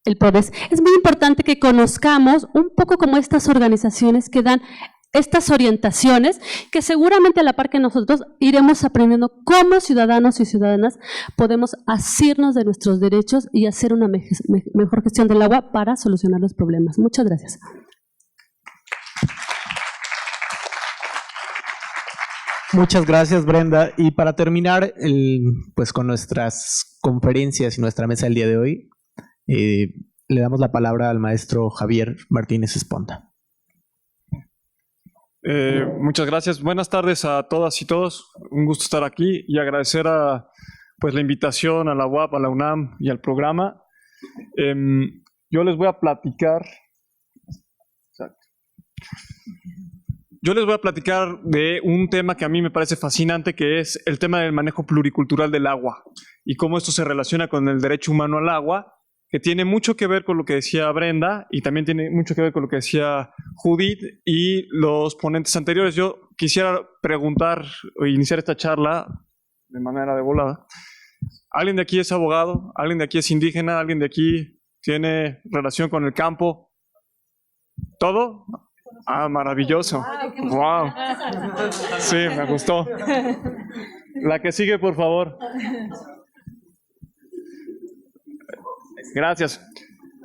el PRODES. Es muy importante que conozcamos un poco como estas organizaciones que dan estas orientaciones, que seguramente a la par que nosotros iremos aprendiendo cómo ciudadanos y ciudadanas podemos asirnos de nuestros derechos y hacer una mejor gestión del agua para solucionar los problemas. Muchas gracias. Muchas gracias, Brenda. Y para terminar, pues con nuestras conferencias y nuestra mesa del día de hoy, le damos la palabra al maestro Javier Martínez Esponda. Muchas gracias. Buenas tardes a todas y todos. Un gusto estar aquí y agradecer pues la invitación a la UAP, a la UNAM y al programa. Yo les voy a platicar. De un tema que a mí me parece fascinante, que es el tema del manejo pluricultural del agua y cómo esto se relaciona con el derecho humano al agua que tiene mucho que ver con lo que decía Brenda y también tiene mucho que ver con lo que decía Judith y los ponentes anteriores. Yo quisiera preguntar o iniciar esta charla de manera de volada. ¿Alguien de aquí es abogado? ¿Alguien de aquí es indígena? ¿Alguien de aquí tiene relación con el campo? ¿Todo? Ah, maravilloso. Wow. Sí, me gustó. La que sigue, por favor. Gracias.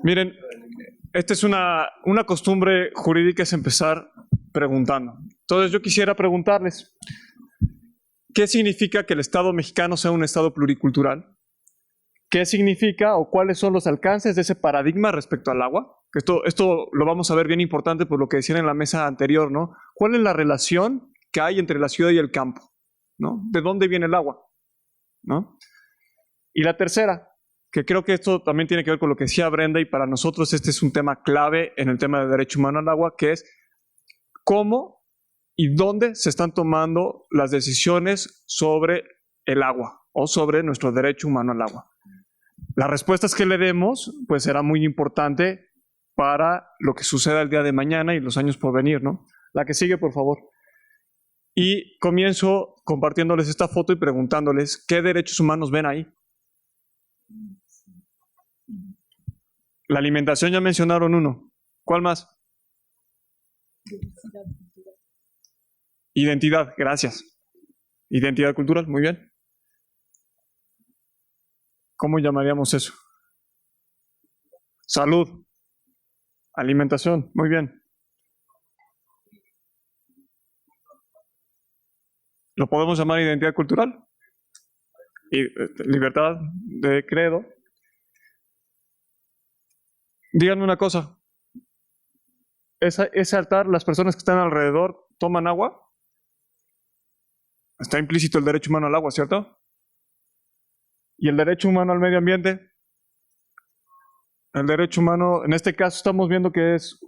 Miren, esta es una costumbre jurídica, es empezar preguntando. Entonces yo quisiera preguntarles, ¿qué significa que el Estado mexicano sea un Estado pluricultural? ¿Qué significa o cuáles son los alcances de ese paradigma respecto al agua? Esto lo vamos a ver bien importante por lo que decían en la mesa anterior, ¿no? ¿Cuál es la relación que hay entre la ciudad y el campo? ¿No? ¿De dónde viene el agua? ¿No? Y la tercera, que creo que esto también tiene que ver con lo que decía Brenda y para nosotros este es un tema clave en el tema del derecho humano al agua, que es cómo y dónde se están tomando las decisiones sobre el agua o sobre nuestro derecho humano al agua. Las respuestas que le demos, pues será muy importante para lo que suceda el día de mañana y los años por venir, ¿no? La que sigue, por favor. Y comienzo compartiéndoles esta foto y preguntándoles qué derechos humanos ven ahí. La alimentación ya mencionaron uno. ¿Cuál más? Identidad, gracias. Identidad cultural, muy bien. ¿Cómo llamaríamos eso? Salud. Alimentación, muy bien. ¿Lo podemos llamar identidad cultural? Y libertad de credo. Díganme una cosa. ¿Ese altar, las personas que están alrededor, toman agua? Está implícito el derecho humano al agua, ¿cierto? ¿Y el derecho humano al medio ambiente? El derecho humano, en este caso estamos viendo que es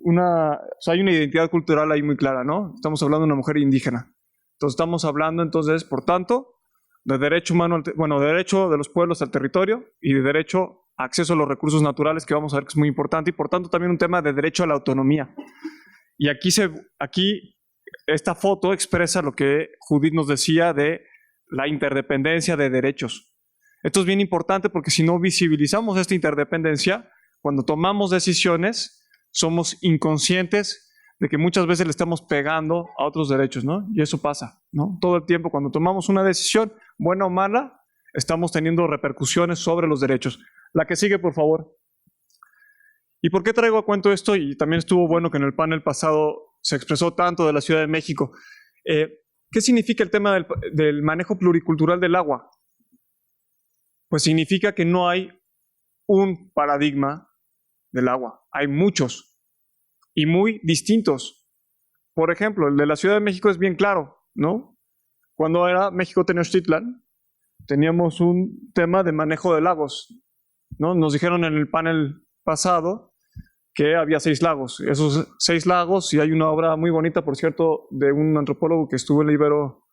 hay una identidad cultural ahí muy clara, ¿no? Estamos hablando de una mujer indígena. Entonces estamos hablando entonces, por tanto, de derecho humano, derecho de los pueblos al territorio y de derecho a acceso a los recursos naturales, que vamos a ver que es muy importante, y por tanto también un tema de derecho a la autonomía. Y aquí esta foto expresa lo que Judith nos decía de la interdependencia de derechos. Esto es bien importante porque si no visibilizamos esta interdependencia, cuando tomamos decisiones, somos inconscientes de que muchas veces le estamos pegando a otros derechos, ¿no? Y eso pasa, ¿no? Todo el tiempo, cuando tomamos una decisión, buena o mala, estamos teniendo repercusiones sobre los derechos. La que sigue, por favor. ¿Y por qué traigo a cuento esto? Y también estuvo bueno que en el panel pasado se expresó tanto de la Ciudad de México. ¿Qué significa el tema del manejo pluricultural del agua? Pues significa que no hay un paradigma del agua. Hay muchos y muy distintos. Por ejemplo, el de la Ciudad de México es bien claro, ¿no? Cuando era México Tenochtitlan, teníamos un tema de manejo de lagos, ¿no? Nos dijeron en el panel pasado que había 6 lagos. Esos 6 lagos, y hay una obra muy bonita, por cierto, de un antropólogo que estuvo en la Ibero,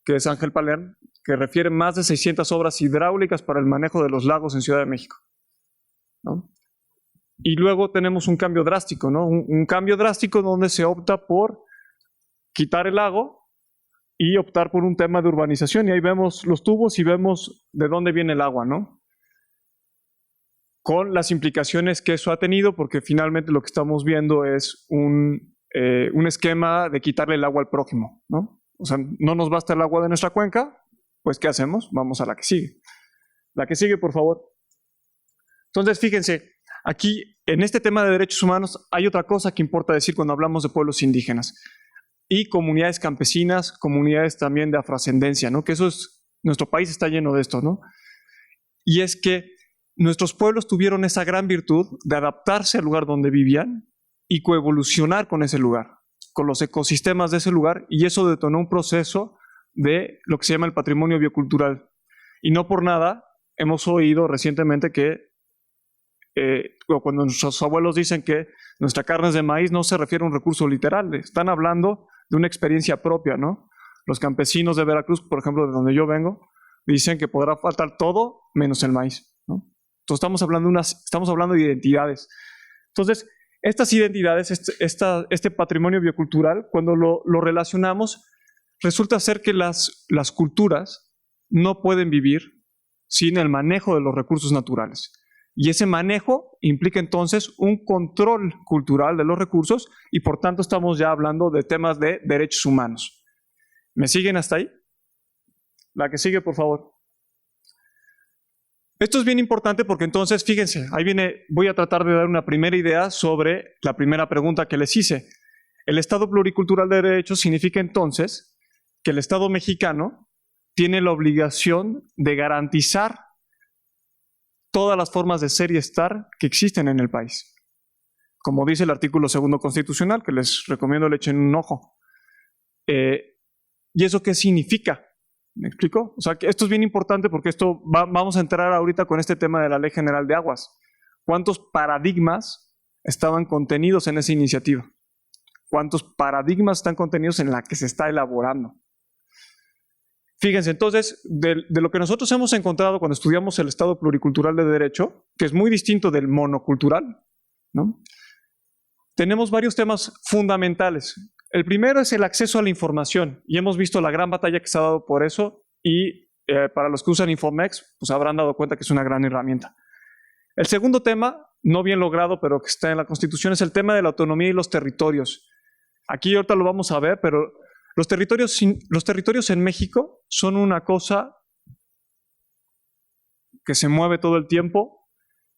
que es Ángel Palern, que refiere más de 600 obras hidráulicas para el manejo de los lagos en Ciudad de México, ¿no? Y luego tenemos un cambio drástico, ¿no? Un cambio drástico donde se opta por quitar el lago y optar por un tema de urbanización. Y ahí vemos los tubos y vemos de dónde viene el agua, ¿no? Con las implicaciones que eso ha tenido, porque finalmente lo que estamos viendo es un esquema de quitarle el agua al prójimo, ¿no? O sea, no nos basta el agua de nuestra cuenca, pues ¿qué hacemos? Vamos a la que sigue. La que sigue, por favor. Entonces, fíjense, aquí en este tema de derechos humanos hay otra cosa que importa decir cuando hablamos de pueblos indígenas y comunidades campesinas, comunidades también de afrodescendencia, ¿no? Que nuestro país está lleno de esto, ¿no? Y es que nuestros pueblos tuvieron esa gran virtud de adaptarse al lugar donde vivían y coevolucionar con ese lugar, con los ecosistemas de ese lugar, y eso detonó un proceso de lo que se llama el patrimonio biocultural. Y no por nada hemos oído recientemente que cuando nuestros abuelos dicen que nuestra carne es de maíz, no se refiere a un recurso literal, están hablando de una experiencia propia, ¿no? Los campesinos de Veracruz, por ejemplo, de donde yo vengo, dicen que podrá faltar todo menos el maíz, ¿no? Entonces estamos hablando de identidades. Entonces, estas identidades, este patrimonio biocultural, cuando lo relacionamos, resulta ser que las culturas no pueden vivir sin el manejo de los recursos naturales. Y ese manejo implica entonces un control cultural de los recursos y por tanto estamos ya hablando de temas de derechos humanos. ¿Me siguen hasta ahí? La que sigue, por favor. Esto es bien importante porque entonces, fíjense, ahí viene, voy a tratar de dar una primera idea sobre la primera pregunta que les hice. El Estado pluricultural de derecho significa entonces que el Estado mexicano tiene la obligación de garantizar todas las formas de ser y estar que existen en el país. Como dice el artículo 2 constitucional, que les recomiendo le echen un ojo. ¿Y eso qué significa? ¿Me explico? O sea, que esto es bien importante porque vamos a entrar ahorita con este tema de la Ley General de Aguas. ¿Cuántos paradigmas estaban contenidos en esa iniciativa? ¿Cuántos paradigmas están contenidos en la que se está elaborando? Fíjense, entonces, de lo que nosotros hemos encontrado cuando estudiamos el Estado pluricultural de derecho, que es muy distinto del monocultural, ¿no? Tenemos varios temas fundamentales. El primero es el acceso a la información, y hemos visto la gran batalla que se ha dado por eso, y para los que usan Infomex, pues habrán dado cuenta que es una gran herramienta. El segundo tema, no bien logrado, pero que está en la Constitución, es el tema de la autonomía y los territorios. Aquí ahorita lo vamos a ver, pero los territorios en México son una cosa que se mueve todo el tiempo,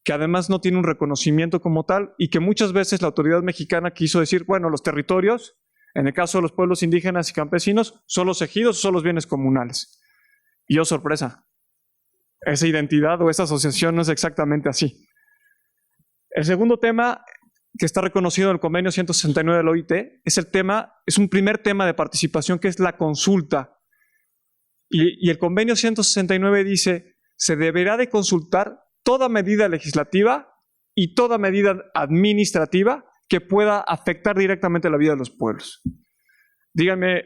que además no tiene un reconocimiento como tal y que muchas veces la autoridad mexicana quiso decir, bueno, los territorios, en el caso de los pueblos indígenas y campesinos, son los ejidos o son los bienes comunales. Y oh, sorpresa, esa identidad o esa asociación no es exactamente así. El segundo tema que está reconocido en el convenio 169 de la OIT, es un primer tema de participación que es la consulta. Y el convenio 169 dice, se deberá de consultar toda medida legislativa y toda medida administrativa que pueda afectar directamente la vida de los pueblos. Díganme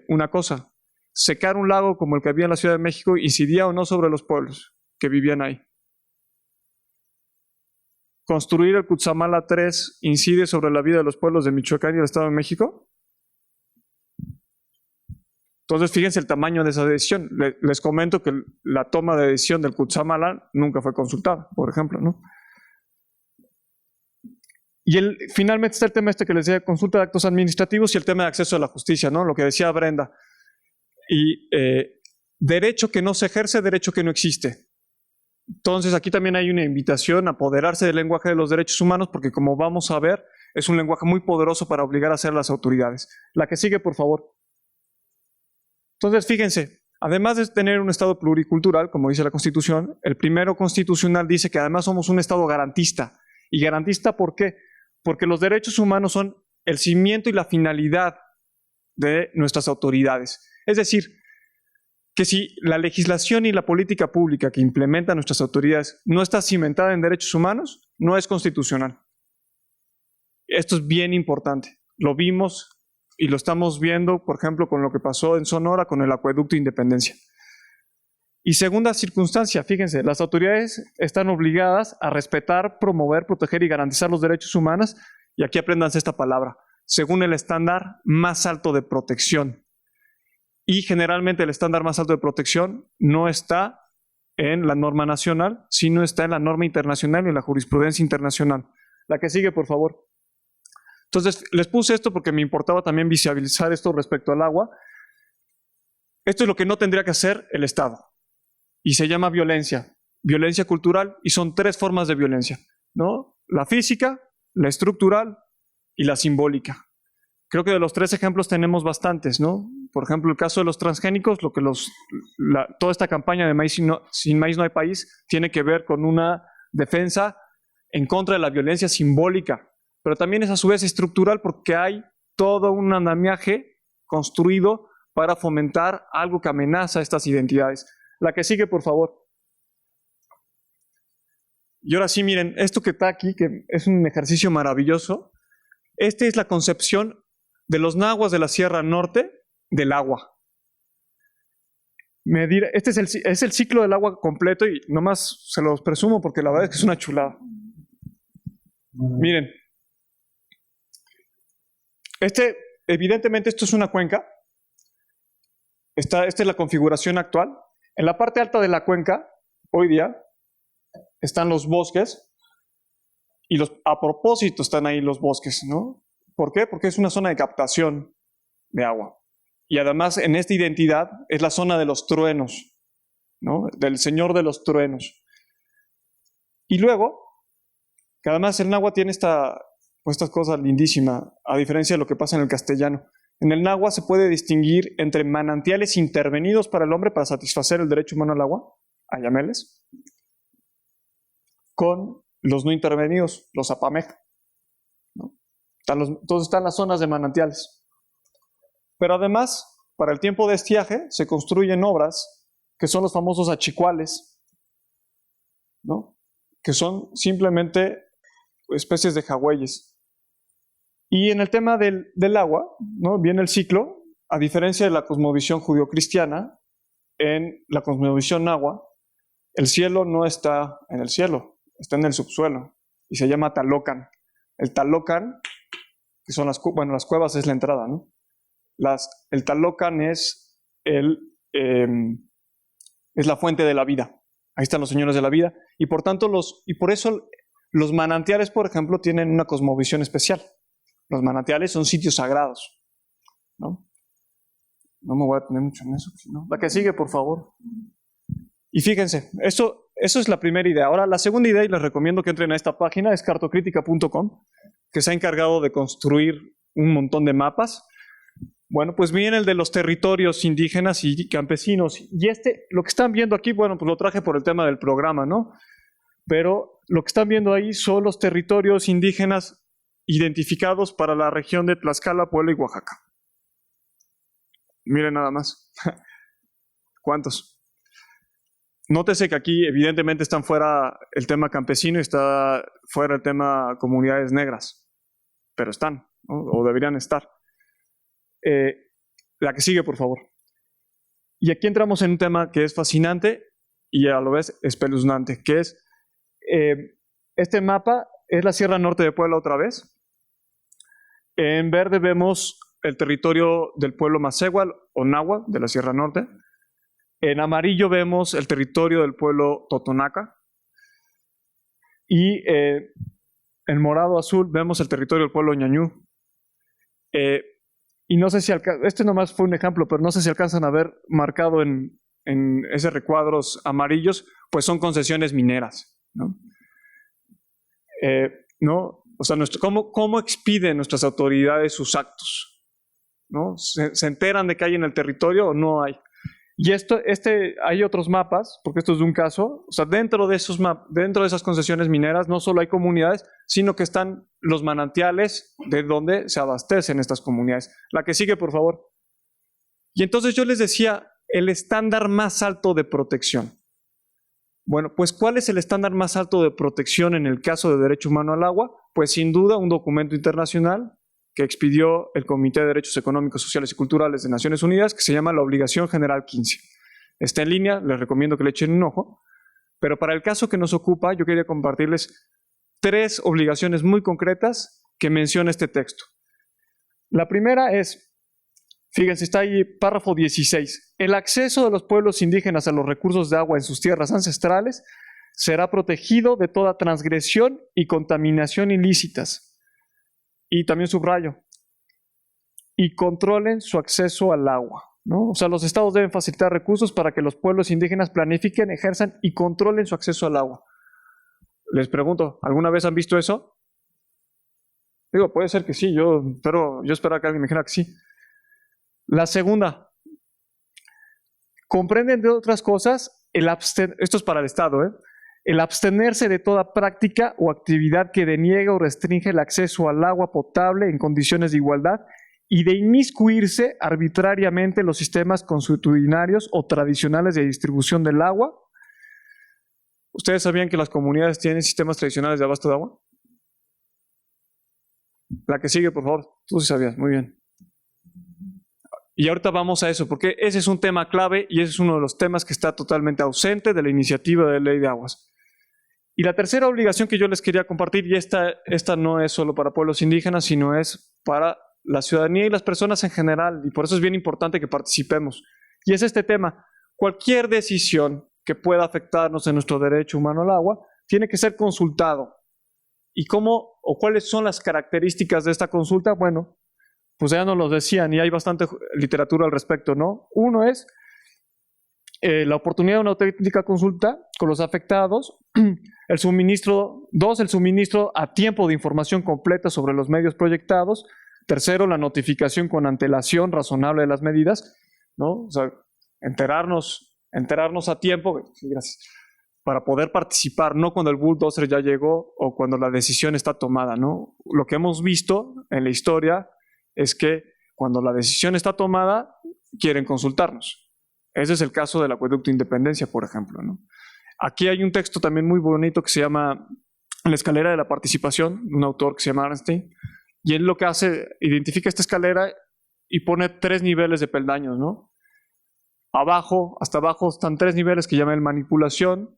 una cosa, secar un lago como el que había en la Ciudad de México, ¿incidía o no sobre los pueblos que vivían ahí? ¿Construir el Cutzamala 3 incide sobre la vida de los pueblos de Michoacán y el Estado de México? Entonces, fíjense el tamaño de esa decisión. Les comento que la toma de decisión del Cutzamala nunca fue consultada, por ejemplo, ¿no? Y finalmente está el tema que les decía, consulta de actos administrativos y el tema de acceso a la justicia, ¿no? Lo que decía Brenda. Y derecho que no se ejerce, derecho que no existe. Entonces, aquí también hay una invitación a apoderarse del lenguaje de los derechos humanos, porque como vamos a ver, es un lenguaje muy poderoso para obligar a hacer las autoridades. La que sigue, por favor. Entonces, fíjense, además de tener un Estado pluricultural, como dice la Constitución, el primero constitucional dice que además somos un Estado garantista. ¿Y garantista por qué? Porque los derechos humanos son el cimiento y la finalidad de nuestras autoridades. Es decir, que si la legislación y la política pública que implementan nuestras autoridades no está cimentada en derechos humanos, no es constitucional. Esto es bien importante. Lo vimos y lo estamos viendo, por ejemplo, con lo que pasó en Sonora con el Acueducto Independencia. Y segunda circunstancia, fíjense, las autoridades están obligadas a respetar, promover, proteger y garantizar los derechos humanos, y aquí apréndanse esta palabra, según el estándar más alto de protección. Y generalmente el estándar más alto de protección no está en la norma nacional, sino está en la norma internacional y en la jurisprudencia internacional. La que sigue, por favor. Entonces, les puse esto porque me importaba también visibilizar esto respecto al agua. Esto es lo que no tendría que hacer el Estado. Y se llama violencia cultural, y son 3 formas de violencia, ¿no? La física, la estructural y la simbólica. Creo que de los 3 ejemplos tenemos bastantes, ¿no? Por ejemplo, el caso de los transgénicos, toda esta campaña de Sin Maíz No Hay País tiene que ver con una defensa en contra de la violencia simbólica, pero también es a su vez estructural porque hay todo un andamiaje construido para fomentar algo que amenaza estas identidades. La que sigue, por favor. Y ahora sí, miren, esto que está aquí, que es un ejercicio maravilloso, esta es la concepción de los nahuas de la Sierra Norte del agua. medir, este es el ciclo del agua completo y nomás se los presumo porque la verdad es que es una chulada. Miren, evidentemente esto es una cuenca. Esta es la configuración actual. En la parte alta de la cuenca, hoy día, están los bosques y a propósito están ahí los bosques, ¿no? ¿Por qué? Porque es una zona de captación de agua. Y además en esta identidad es la zona de los truenos, ¿no? Del Señor de los truenos. Y luego, que además el náhuatl tiene esta cosa lindísima, a diferencia de lo que pasa en el castellano. En el náhuatl se puede distinguir entre manantiales intervenidos para el hombre para satisfacer el derecho humano al agua, ayameles, con los no intervenidos, los apamej, ¿no? Entonces están las zonas de manantiales. Pero además, para el tiempo de estiaje, se construyen obras que son los famosos achicuales, ¿no? Que son simplemente especies de jagüeyes. Y en el tema del agua, ¿no? Viene el ciclo, a diferencia de la cosmovisión judio-cristiana, en la cosmovisión náhuatl, el cielo no está en el cielo, está en el subsuelo, y se llama talocan. El talocan, que son las cuevas es la entrada, ¿no? El talocan es la fuente de la vida. Ahí están los señores de la vida, y por eso los manantiales, por ejemplo, tienen una cosmovisión especial. Los manantiales son sitios sagrados, ¿no? No me voy a tener mucho en eso, ¿no? La que sigue, por favor. Y fíjense, eso es la primera idea. Ahora, la segunda idea, y les recomiendo que entren a esta página, es cartocritica.com, que se ha encargado de construir un montón de mapas. Bueno, pues viene el de los territorios indígenas y campesinos. Y lo que están viendo aquí, bueno, pues lo traje por el tema del programa, ¿no? Pero lo que están viendo ahí son los territorios indígenas identificados para la región de Tlaxcala, Puebla y Oaxaca. Miren nada más. ¿Cuántos? Nótese que aquí evidentemente están fuera el tema campesino y está fuera el tema comunidades negras. Pero están, ¿no? O deberían estar. La que sigue, por favor. Y aquí entramos en un tema que es fascinante y a la vez espeluznante, que es este mapa es la Sierra Norte de Puebla otra vez. En verde vemos el territorio del pueblo Macehual o náhuatl de la Sierra Norte. En amarillo vemos el territorio del pueblo Totonaca. Y en morado azul vemos el territorio del pueblo Ñañú. Y no sé si este nomás fue un ejemplo, pero no sé si alcanzan a ver marcado en esos recuadros amarillos, pues son concesiones mineras, ¿no? ¿No? O sea, ¿cómo expiden nuestras autoridades sus actos? ¿No? ¿Se enteran de que hay en el territorio o no hay? Y hay otros mapas, porque esto es de un caso, o sea, dentro de esas concesiones mineras no solo hay comunidades, sino que están los manantiales de donde se abastecen estas comunidades. La que sigue, por favor. Y entonces yo les decía, el estándar más alto de protección. Bueno, pues ¿cuál es el estándar más alto de protección en el caso de derecho humano al agua? Pues sin duda un documento internacional que expidió el Comité de Derechos Económicos, Sociales y Culturales de Naciones Unidas, que se llama la Obligación General 15. Está en línea, les recomiendo que le echen un ojo, pero para el caso que nos ocupa, yo quería compartirles 3 obligaciones muy concretas que menciona este texto. La primera es, fíjense, está ahí párrafo 16. El acceso de los pueblos indígenas a los recursos de agua en sus tierras ancestrales será protegido de toda transgresión y contaminación ilícitas. Y también subrayo, y controlen su acceso al agua, ¿no? O sea, los estados deben facilitar recursos para que los pueblos indígenas planifiquen, ejerzan y controlen su acceso al agua. Les pregunto, ¿alguna vez han visto eso? Digo, puede ser que sí, yo esperaba que alguien me dijera que sí. La segunda, comprenden de otras cosas, esto es para el Estado, el abstenerse de toda práctica o actividad que deniegue o restringe el acceso al agua potable en condiciones de igualdad y de inmiscuirse arbitrariamente en los sistemas consuetudinarios o tradicionales de distribución del agua. ¿Ustedes sabían que las comunidades tienen sistemas tradicionales de abasto de agua? La que sigue, por favor. Tú sí sabías, muy bien. Y ahorita vamos a eso, porque ese es un tema clave y ese es uno de los temas que está totalmente ausente de la iniciativa de ley de aguas. Y la tercera obligación que yo les quería compartir, y esta no es solo para pueblos indígenas, sino es para la ciudadanía y las personas en general, y por eso es bien importante que participemos. Y es este tema: cualquier decisión que pueda afectarnos en nuestro derecho humano al agua tiene que ser consultado. ¿Y cómo o cuáles son las características de esta consulta? Bueno, pues ya nos lo decían y hay bastante literatura al respecto, ¿no? Uno es la oportunidad de una auténtica consulta con los afectados, el suministro a tiempo de información completa sobre los medios proyectados, tercero, la notificación con antelación razonable de las medidas, ¿no? O sea, enterarnos a tiempo, gracias, para poder participar, no cuando el bulldozer ya llegó o cuando la decisión está tomada, ¿no? Lo que hemos visto en la historia es que cuando la decisión está tomada, quieren consultarnos. Ese es el caso del Acueducto Independencia, por ejemplo, ¿no? Aquí hay un texto también muy bonito que se llama La escalera de la participación, de un autor que se llama Arnstein, y él lo que hace, identifica esta escalera y pone 3 niveles de peldaños, ¿no? Hasta abajo están 3 niveles que llama el manipulación,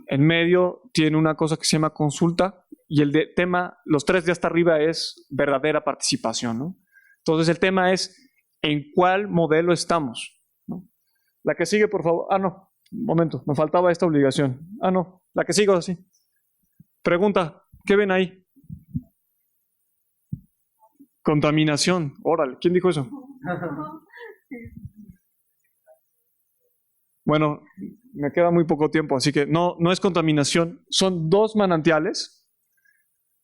en medio tiene una cosa que se llama consulta, y el tema, los 3 de hasta arriba es verdadera participación, ¿no? Entonces el tema es en cuál modelo estamos, ¿no? La que sigue, por favor. No, un momento, me faltaba esta obligación. No, la que sigue así. Pregunta, ¿qué ven ahí? Contaminación, órale, ¿quién dijo eso? Bueno, me queda muy poco tiempo, así que no es contaminación. Son 2 manantiales.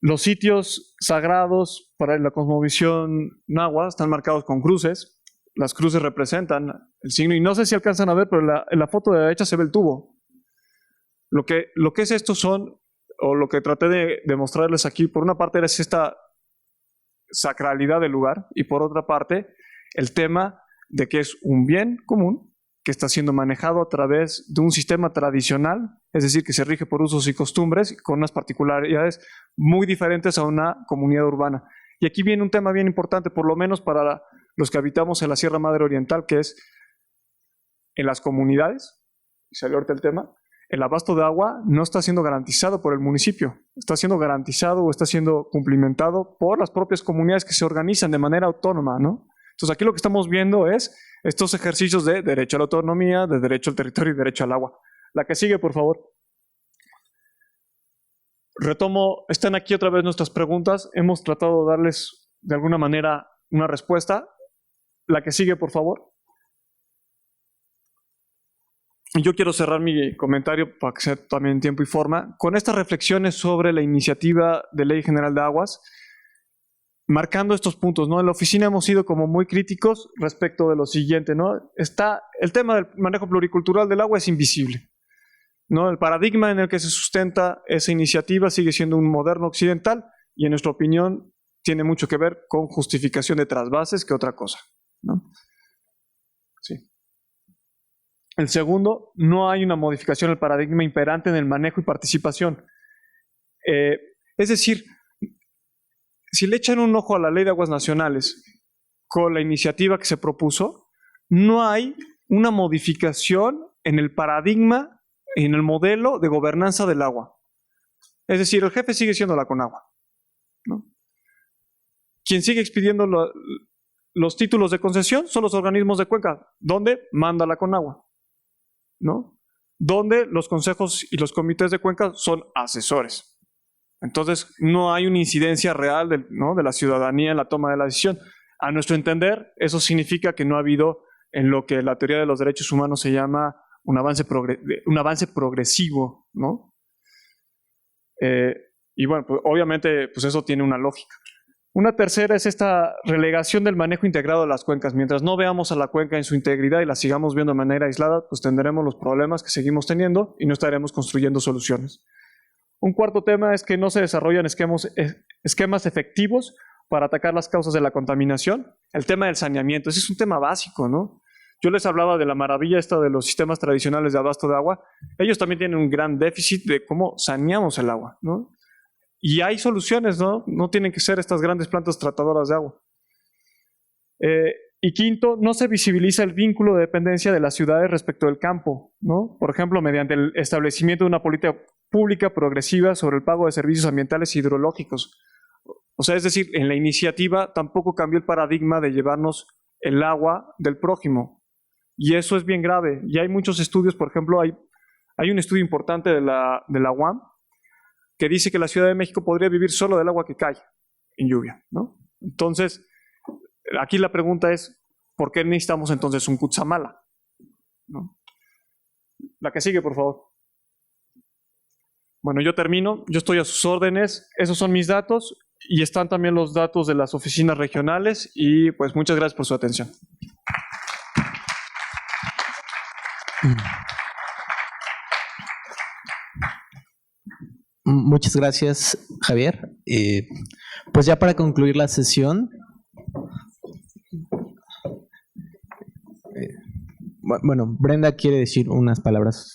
Los sitios sagrados para la cosmovisión náhuatl están marcados con cruces. Las cruces representan el signo, y no sé si alcanzan a ver, pero en la foto de la derecha se ve el tubo. Lo que es esto son, o lo que traté de mostrarles aquí, por una parte es esta sacralidad del lugar, y por otra parte el tema de que es un bien común que está siendo manejado a través de un sistema tradicional, es decir, que se rige por usos y costumbres con unas particularidades muy diferentes a una comunidad urbana. Y aquí viene un tema bien importante, por lo menos para los que habitamos en la Sierra Madre Oriental, que es en las comunidades, y salió ahorita el tema, el abasto de agua no está siendo garantizado por el municipio, está siendo garantizado o está siendo cumplimentado por las propias comunidades que se organizan de manera autónoma, ¿no? Entonces aquí lo que estamos viendo es estos ejercicios de derecho a la autonomía, de derecho al territorio y derecho al agua. La que sigue, por favor. Retomo, están aquí otra vez nuestras preguntas. Hemos tratado de darles de alguna manera una respuesta. La que sigue, por favor. Yo quiero cerrar mi comentario para que sea también en tiempo y forma con estas reflexiones sobre la iniciativa de Ley General de Aguas, marcando estos puntos, ¿no? En la oficina hemos sido como muy críticos respecto de lo siguiente, ¿no? El tema del manejo pluricultural del agua es invisible, ¿no? El paradigma en el que se sustenta esa iniciativa sigue siendo un moderno occidental y en nuestra opinión tiene mucho que ver con justificación de trasvases que otra cosa, ¿no? Sí. El segundo, no hay una modificación del paradigma imperante en el manejo y participación. Es decir, si le echan un ojo a la Ley de Aguas Nacionales con la iniciativa que se propuso, no hay una modificación en el paradigma, en el modelo de gobernanza del agua. Es decir, el jefe sigue siendo la Conagua, ¿no? Quien sigue expidiendo los títulos de concesión son los organismos de cuenca, donde manda la Conagua, ¿no? Donde los consejos y los comités de cuenca son asesores. Entonces, no hay una incidencia real de la ciudadanía en la toma de la decisión. A nuestro entender, eso significa que no ha habido en lo que la teoría de los derechos humanos se llama un avance progresivo, ¿no? Y bueno, pues, obviamente pues eso tiene una lógica. Una tercera es esta relegación del manejo integrado de las cuencas. Mientras no veamos a la cuenca en su integridad y la sigamos viendo de manera aislada, pues tendremos los problemas que seguimos teniendo y no estaremos construyendo soluciones. Un cuarto tema es que no se desarrollan esquemas efectivos para atacar las causas de la contaminación. El tema del saneamiento, ese es un tema básico, ¿no? Yo les hablaba de la maravilla esta de los sistemas tradicionales de abasto de agua. Ellos también tienen un gran déficit de cómo saneamos el agua, ¿no? Y hay soluciones, ¿no? No tienen que ser estas grandes plantas tratadoras de agua. Y quinto, no se visibiliza el vínculo de dependencia de las ciudades respecto del campo, ¿no? Por ejemplo, mediante el establecimiento de una política pública progresiva sobre el pago de servicios ambientales hidrológicos. O sea, es decir, en la iniciativa tampoco cambió el paradigma de llevarnos el agua del prójimo. Y eso es bien grave. Y hay muchos estudios, por ejemplo, hay un estudio importante de la UAM que dice que la Ciudad de México podría vivir solo del agua que cae en lluvia, ¿no? Entonces, aquí la pregunta es, ¿por qué necesitamos entonces un Cutzamala? ¿No? La que sigue, por favor. Bueno, yo termino, yo estoy a sus órdenes, esos son mis datos y están también los datos de las oficinas regionales y pues muchas gracias por su atención. Muchas gracias, Javier. Pues ya para concluir la sesión, bueno, Brenda quiere decir unas palabras.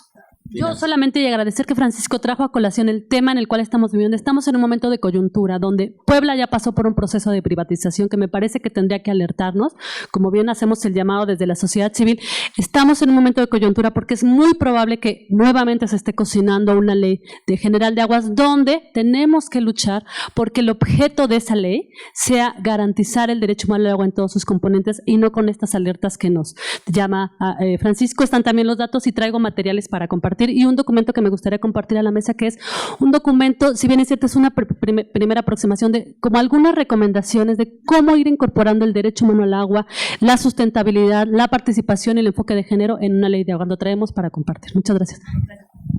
Yo solamente agradecer que Francisco trajo a colación el tema en el cual estamos viviendo. Estamos en un momento de coyuntura donde Puebla ya pasó por un proceso de privatización que me parece que tendría que alertarnos. Como bien hacemos el llamado desde la sociedad civil, estamos en un momento de coyuntura porque es muy probable que nuevamente se esté cocinando una ley general de aguas donde tenemos que luchar porque el objeto de esa ley sea garantizar el derecho humano al agua en todos sus componentes y no con estas alertas que nos llama Francisco. Están también los datos y traigo materiales para compartir. Y un documento que me gustaría compartir a la mesa, que es un documento, si bien es cierto, es una primera aproximación de como algunas recomendaciones de cómo ir incorporando el derecho humano al agua, la sustentabilidad, la participación y el enfoque de género en una ley de agua. Lo traemos para compartir. Muchas gracias.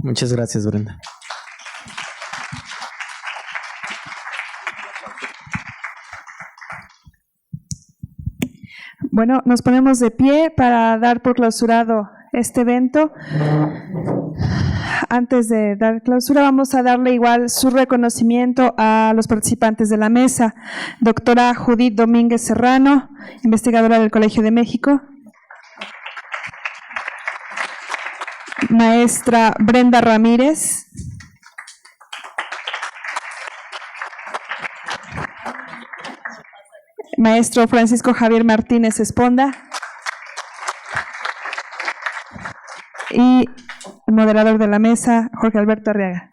Muchas gracias, Brenda. Bueno, nos ponemos de pie para dar por clausurado este evento. Antes de dar clausura, vamos a darle igual su reconocimiento a los participantes de la mesa. Doctora Judith Domínguez Serrano, investigadora del Colegio de México. Maestra Brenda Ramírez. Maestro Francisco Javier Martínez Esponda. Y el moderador de la mesa, Jorge Alberto Arriaga.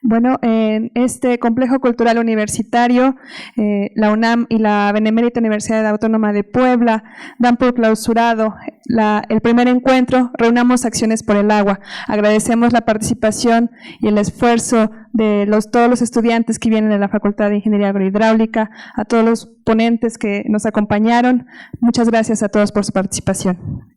Bueno, en este complejo cultural universitario, la UNAM y la Benemérita Universidad Autónoma de Puebla dan por clausurado el primer encuentro Reunamos Acciones por el Agua. Agradecemos la participación y el esfuerzo de todos los estudiantes que vienen de la Facultad de Ingeniería Agrohidráulica, a todos los ponentes que nos acompañaron. Muchas gracias a todos por su participación.